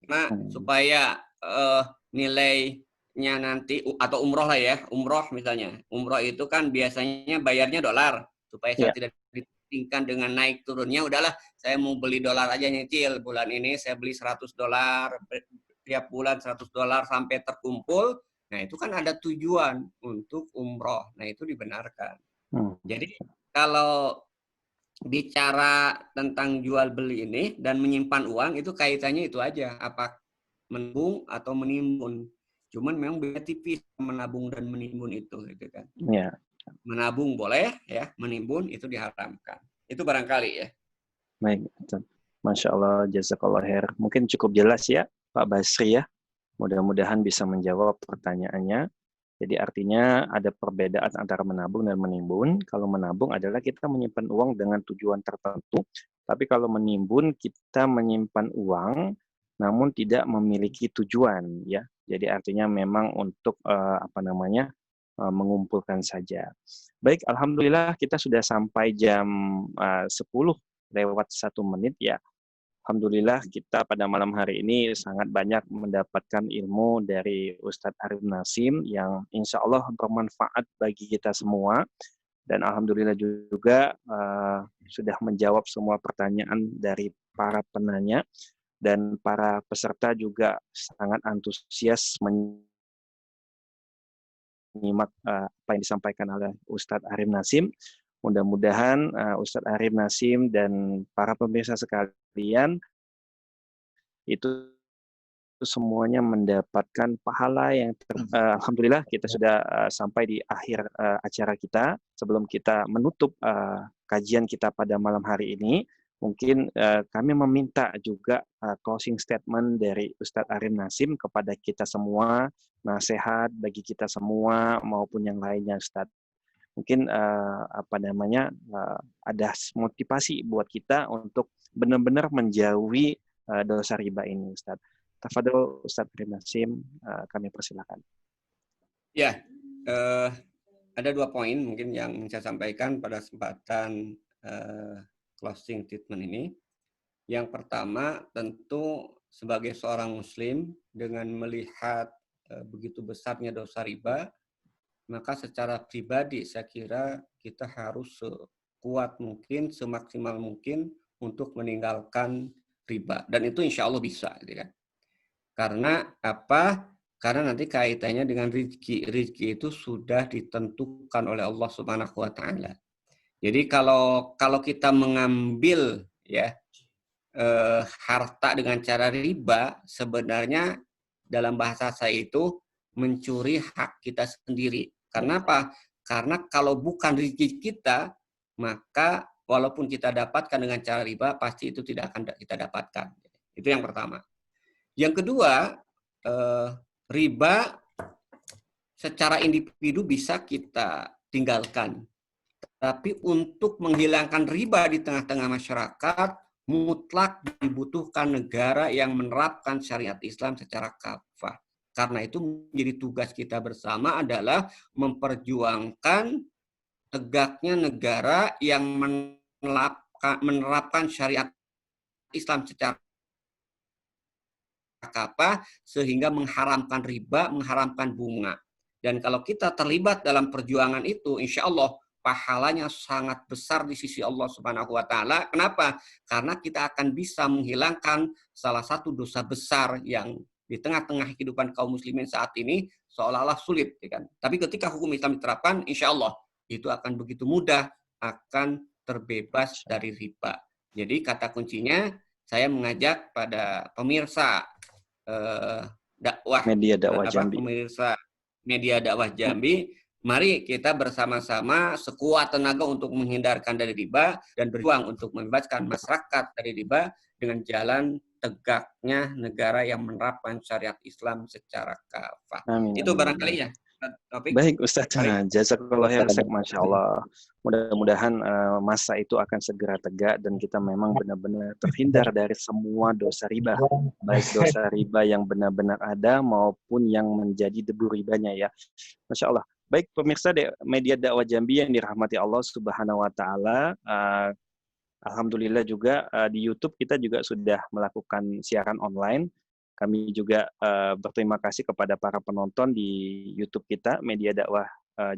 nah supaya nilainya nanti, atau umroh lah ya, umroh misalnya, umroh itu kan biasanya bayarnya dolar, supaya saya tidak ditingkatkan dengan naik turunnya, udahlah saya mau beli dolar aja, nyicil, bulan ini saya beli $100, tiap bulan $100 sampai terkumpul. Nah itu kan ada tujuan untuk umroh, nah itu dibenarkan. Jadi kalau bicara tentang jual beli ini dan menyimpan uang, itu kaitannya itu aja, apa menabung atau menimbun. Cuman memang beda tipis menabung dan menimbun itu, gitu kan. Ya. Menabung boleh, ya, menimbun itu diharamkan. Itu barangkali, ya. Baik, Masya Allah, jazakallah khair. Mungkin cukup jelas ya Pak Basri, ya. Mudah-mudahan bisa menjawab pertanyaannya. Jadi artinya ada perbedaan antara menabung dan menimbun. Kalau menabung adalah kita menyimpan uang dengan tujuan tertentu. Tapi kalau menimbun kita menyimpan uang namun tidak memiliki tujuan, ya. Jadi artinya memang untuk mengumpulkan saja. Baik, alhamdulillah kita sudah sampai jam 10 lewat 1 menit, ya. Alhamdulillah kita pada malam hari ini sangat banyak mendapatkan ilmu dari Ustadz Arif Nasim yang insya Allah bermanfaat bagi kita semua. Dan alhamdulillah juga sudah menjawab semua pertanyaan dari para penanya. Dan para peserta juga sangat antusias menyimak apa yang disampaikan oleh Ustadz Arif Nasim. Mudah-mudahan Ustadz Arif Nasim dan para pemirsa sekalian itu semuanya mendapatkan pahala yang alhamdulillah kita sudah sampai di akhir acara kita. Sebelum kita menutup kajian kita pada malam hari ini, mungkin kami meminta juga closing statement dari Ustadz Arif Nasim kepada kita semua, nasihat bagi kita semua maupun yang lainnya, Ustadz. Mungkin ada motivasi buat kita untuk benar-benar menjauhi dosa riba ini, Ustaz. Tafadhol Ustaz Arif Nasim, kami persilakan. Ya, ada 2 poin mungkin yang saya sampaikan pada kesempatan closing statement ini. Yang pertama, tentu sebagai seorang Muslim dengan melihat begitu besarnya dosa riba, maka secara pribadi saya kira kita harus sekuat mungkin, semaksimal mungkin untuk meninggalkan riba. Dan itu insya Allah bisa, gitu kan. Karena apa? Karena nanti kaitannya dengan rezeki. Rezeki itu sudah ditentukan oleh Allah Subhanahu wa Ta'ala. Jadi kalau kita mengambil ya harta dengan cara riba, sebenarnya dalam bahasa saya itu mencuri hak kita sendiri. Karena apa? Karena kalau bukan rezeki kita, maka walaupun kita dapatkan dengan cara riba, pasti itu tidak akan kita dapatkan. Itu yang pertama. Yang kedua, riba secara individu bisa kita tinggalkan. Tapi untuk menghilangkan riba di tengah-tengah masyarakat, mutlak dibutuhkan negara yang menerapkan syariat Islam secara kafah. Karena itu menjadi tugas kita bersama adalah memperjuangkan tegaknya negara yang menerapkan syariat Islam secara kafah sehingga mengharamkan riba, mengharamkan bunga. Dan kalau kita terlibat dalam perjuangan itu, insya Allah pahalanya sangat besar di sisi Allah Subhanahu wa Ta'ala. Kenapa? Karena kita akan bisa menghilangkan salah satu dosa besar yang di tengah-tengah kehidupan kaum muslimin saat ini seolah-olah sulit, ya kan? Tapi ketika hukum Islam diterapkan, insya Allah itu akan begitu mudah, akan terbebas dari riba. Jadi kata kuncinya, saya mengajak pada pemirsa media dakwah Jambi. Pemirsa media dakwah Jambi, mari kita bersama-sama sekuat tenaga untuk menghindarkan dari riba dan berjuang untuk membebaskan masyarakat dari riba dengan jalan tegaknya negara yang menerapkan syariat Islam secara kafah. Amin. Itu barangkali ya. Topik. Baik Ustaz, jazakallah khair Ustaz, Masya Allah. Mudah-mudahan masa itu akan segera tegak dan kita memang benar-benar terhindar dari semua dosa riba. Baik dosa riba yang benar-benar ada maupun yang menjadi debu ribanya ya. Masya Allah. Baik pemirsa media dakwah Jambi yang dirahmati Allah Subhanahu wa Ta'ala. Alhamdulillah juga di YouTube kita juga sudah melakukan siaran online. Kami juga berterima kasih kepada para penonton di YouTube kita, Media Dakwah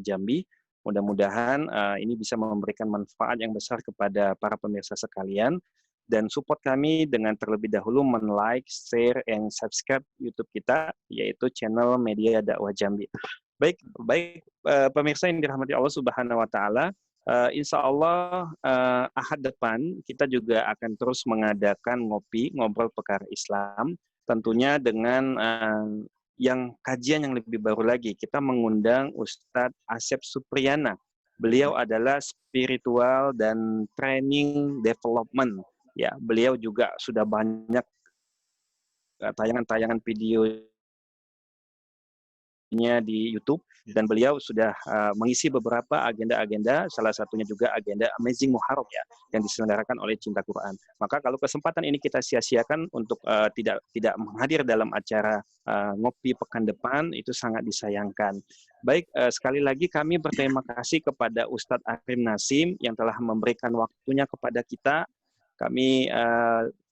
Jambi. Mudah-mudahan ini bisa memberikan manfaat yang besar kepada para pemirsa sekalian. Dan support kami dengan terlebih dahulu men-like, share, and subscribe YouTube kita, yaitu channel Media Dakwah Jambi. Baik pemirsa yang dirahmati Allah Subhanahu wa Ta'ala. Insya Allah Ahad depan kita juga akan terus mengadakan ngobrol perkara Islam. Tentunya dengan yang kajian yang lebih baru lagi, kita mengundang Ustadz Asep Supriyana. Beliau adalah spiritual dan training development. Ya, beliau juga sudah banyak tayangan-tayangan videonya di YouTube dan beliau sudah mengisi beberapa agenda-agenda, salah satunya juga agenda Amazing Muharram ya yang diselenggarakan oleh Cinta Quran. Maka kalau kesempatan ini kita sia-siakan untuk tidak menghadir dalam acara ngopi pekan depan, itu sangat disayangkan. Baik, sekali lagi kami berterima kasih kepada Ustadz Arim Nasim yang telah memberikan waktunya kepada kita. Kami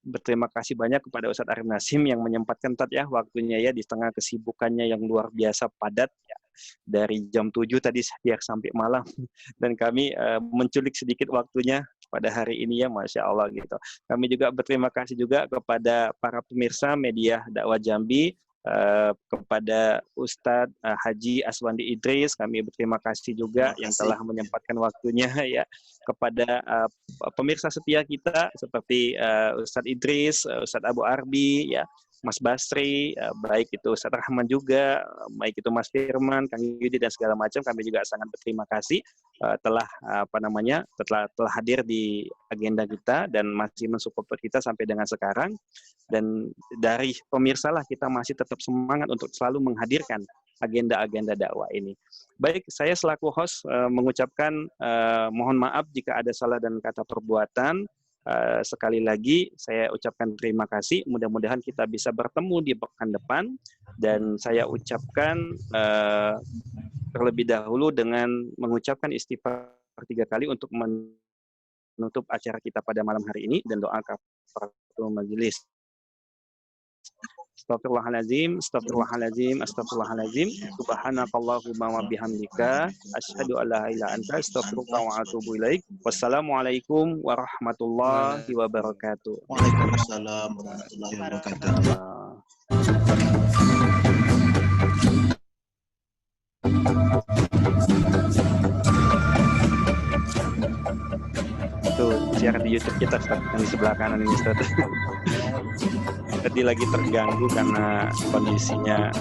berterima kasih banyak kepada Ustadz Arim Nasim yang menyempatkan waktunya ya di tengah kesibukannya yang luar biasa padat ya. Dari jam 7 tadi sampai malam dan kami menculik sedikit waktunya pada hari ini ya, Masya Allah gitu. Kami juga berterima kasih juga kepada para pemirsa media dakwah Jambi, kepada Ustadz Haji Aswandi Idris, kami berterima kasih juga yang telah menyempatkan waktunya ya, kepada pemirsa setia kita seperti Ustadz Idris, Ustadz Abu Arbi ya, Mas Basri, baik itu Ustadz Rahman juga, baik itu Mas Firman, Kang Yudi dan segala macam, kami juga sangat berterima kasih telah hadir di agenda kita dan masih mensupport kita sampai dengan sekarang. Dan dari pemirsa lah kita masih tetap semangat untuk selalu menghadirkan agenda-agenda dakwah ini. Baik, saya selaku host mengucapkan mohon maaf jika ada salah dan kata perbuatan. Sekali lagi saya ucapkan terima kasih. Mudah-mudahan kita bisa bertemu di pekan depan. Dan saya ucapkan terlebih dahulu dengan mengucapkan istighfar 3 kali untuk menutup acara kita pada malam hari ini dan doa kafaratul majelis. Astagfirullahaladzim, astagfirullahaladzim, astagfirullahaladzim. Subhanakallahumma wa bihamdika asyhadu an la ilaha illa anta astaghfiruka wa atubu ilaik. Wassalamualaikum warahmatullahi wabarakatuh. Waalaikumsalam warahmatullahi wabarakatuh. share di YouTube kita, Ustaz, yang di sebelah kanan ini, Ustaz. Tadi lagi terganggu karena kondisinya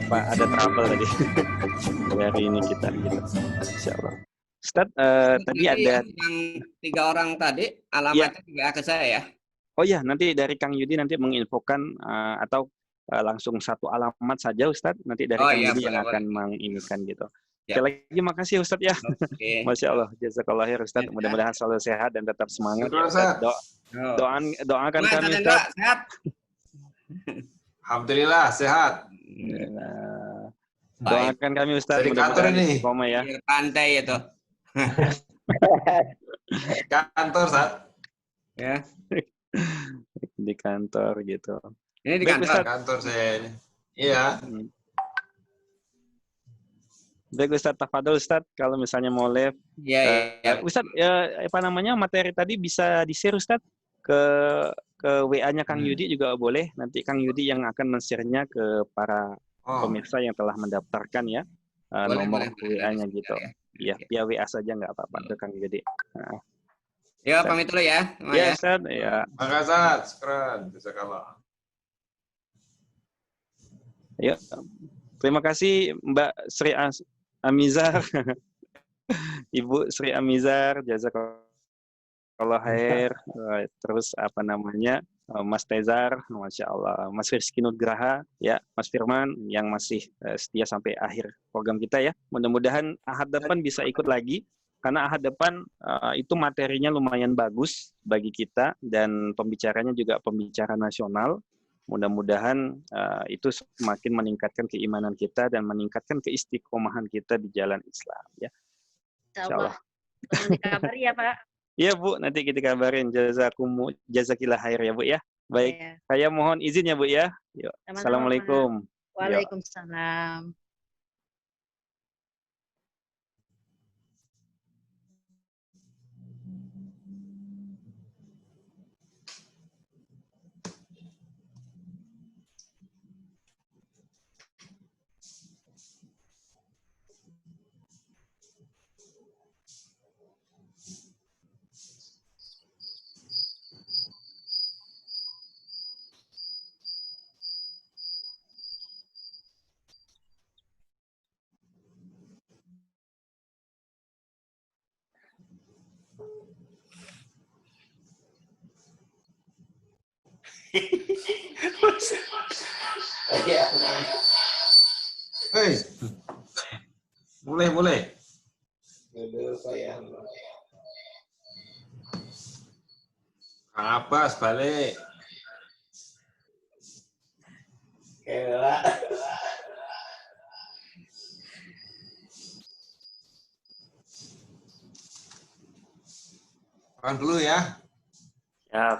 ada trouble tadi dari ini kita gitu. Insyaallah. Ustaz, tadi ada yang 3 orang tadi alamatnya juga ke saya ya. Oh ya, nanti dari Kang Yudi nanti menginfokan atau langsung satu alamat saja, Ustadz. Nanti dari Kang Yudi yang akan menginikan gitu. Sekali lagi makasih Ustadz ya. Masya Allah, jazakallah khair Ustadz. Mudah-mudahan selalu sehat dan tetap semangat. Ya, doakan kami Ustadz. Sehat. Alhamdulillah sehat. Doakan kami Ustadz. Dari kantor ini. Ya. Pantai itu. Kantor Ustaz. Ya. Di kantor gitu. Ini di kantor saya ini. Iya. Baik Ustadz, tafadhol Ustadz, kalau misalnya mau live. Iya. Ustadz, apa namanya materi tadi bisa di-share Ustadz ke WA-nya Kang Yudi juga boleh. Nanti Kang Yudi yang akan men-share-nya ke para pemirsa yang telah mendaftarkan ya. Nomor WA-nya gitu. Iya, via WA saja nggak apa-apa ke Kang Yudi. Ya, pamit dulu ya. Ya, Ustaz. Ya. Makasih, Ustaz. Syukran. Jazakallah. Ya. Terima kasih Mbak Sri Amizar. Ibu Sri Amizar, jazakallah khair. Terus apa namanya? Mas Tezar, Masya Allah. Mas Rizky Nugraha, ya, Mas Firman yang masih setia sampai akhir program kita ya. Mudah-mudahan Ahad depan bisa ikut lagi. Karena Ahad depan itu materinya lumayan bagus bagi kita dan pembicaranya juga pembicara nasional. Mudah-mudahan itu semakin meningkatkan keimanan kita dan meningkatkan keistiqomahan kita di jalan Islam. Ya. Insyaallah. Dikabari ya Pak. Iya Bu, nanti kita kabarin. Jazakillah khair ya Bu ya. Baik, saya mohon izin ya Bu ya. Yuk. Assalamualaikum. Waalaikumsalam. Hei, boleh. Kang Abbas balik. Orang dulu ya. Ya.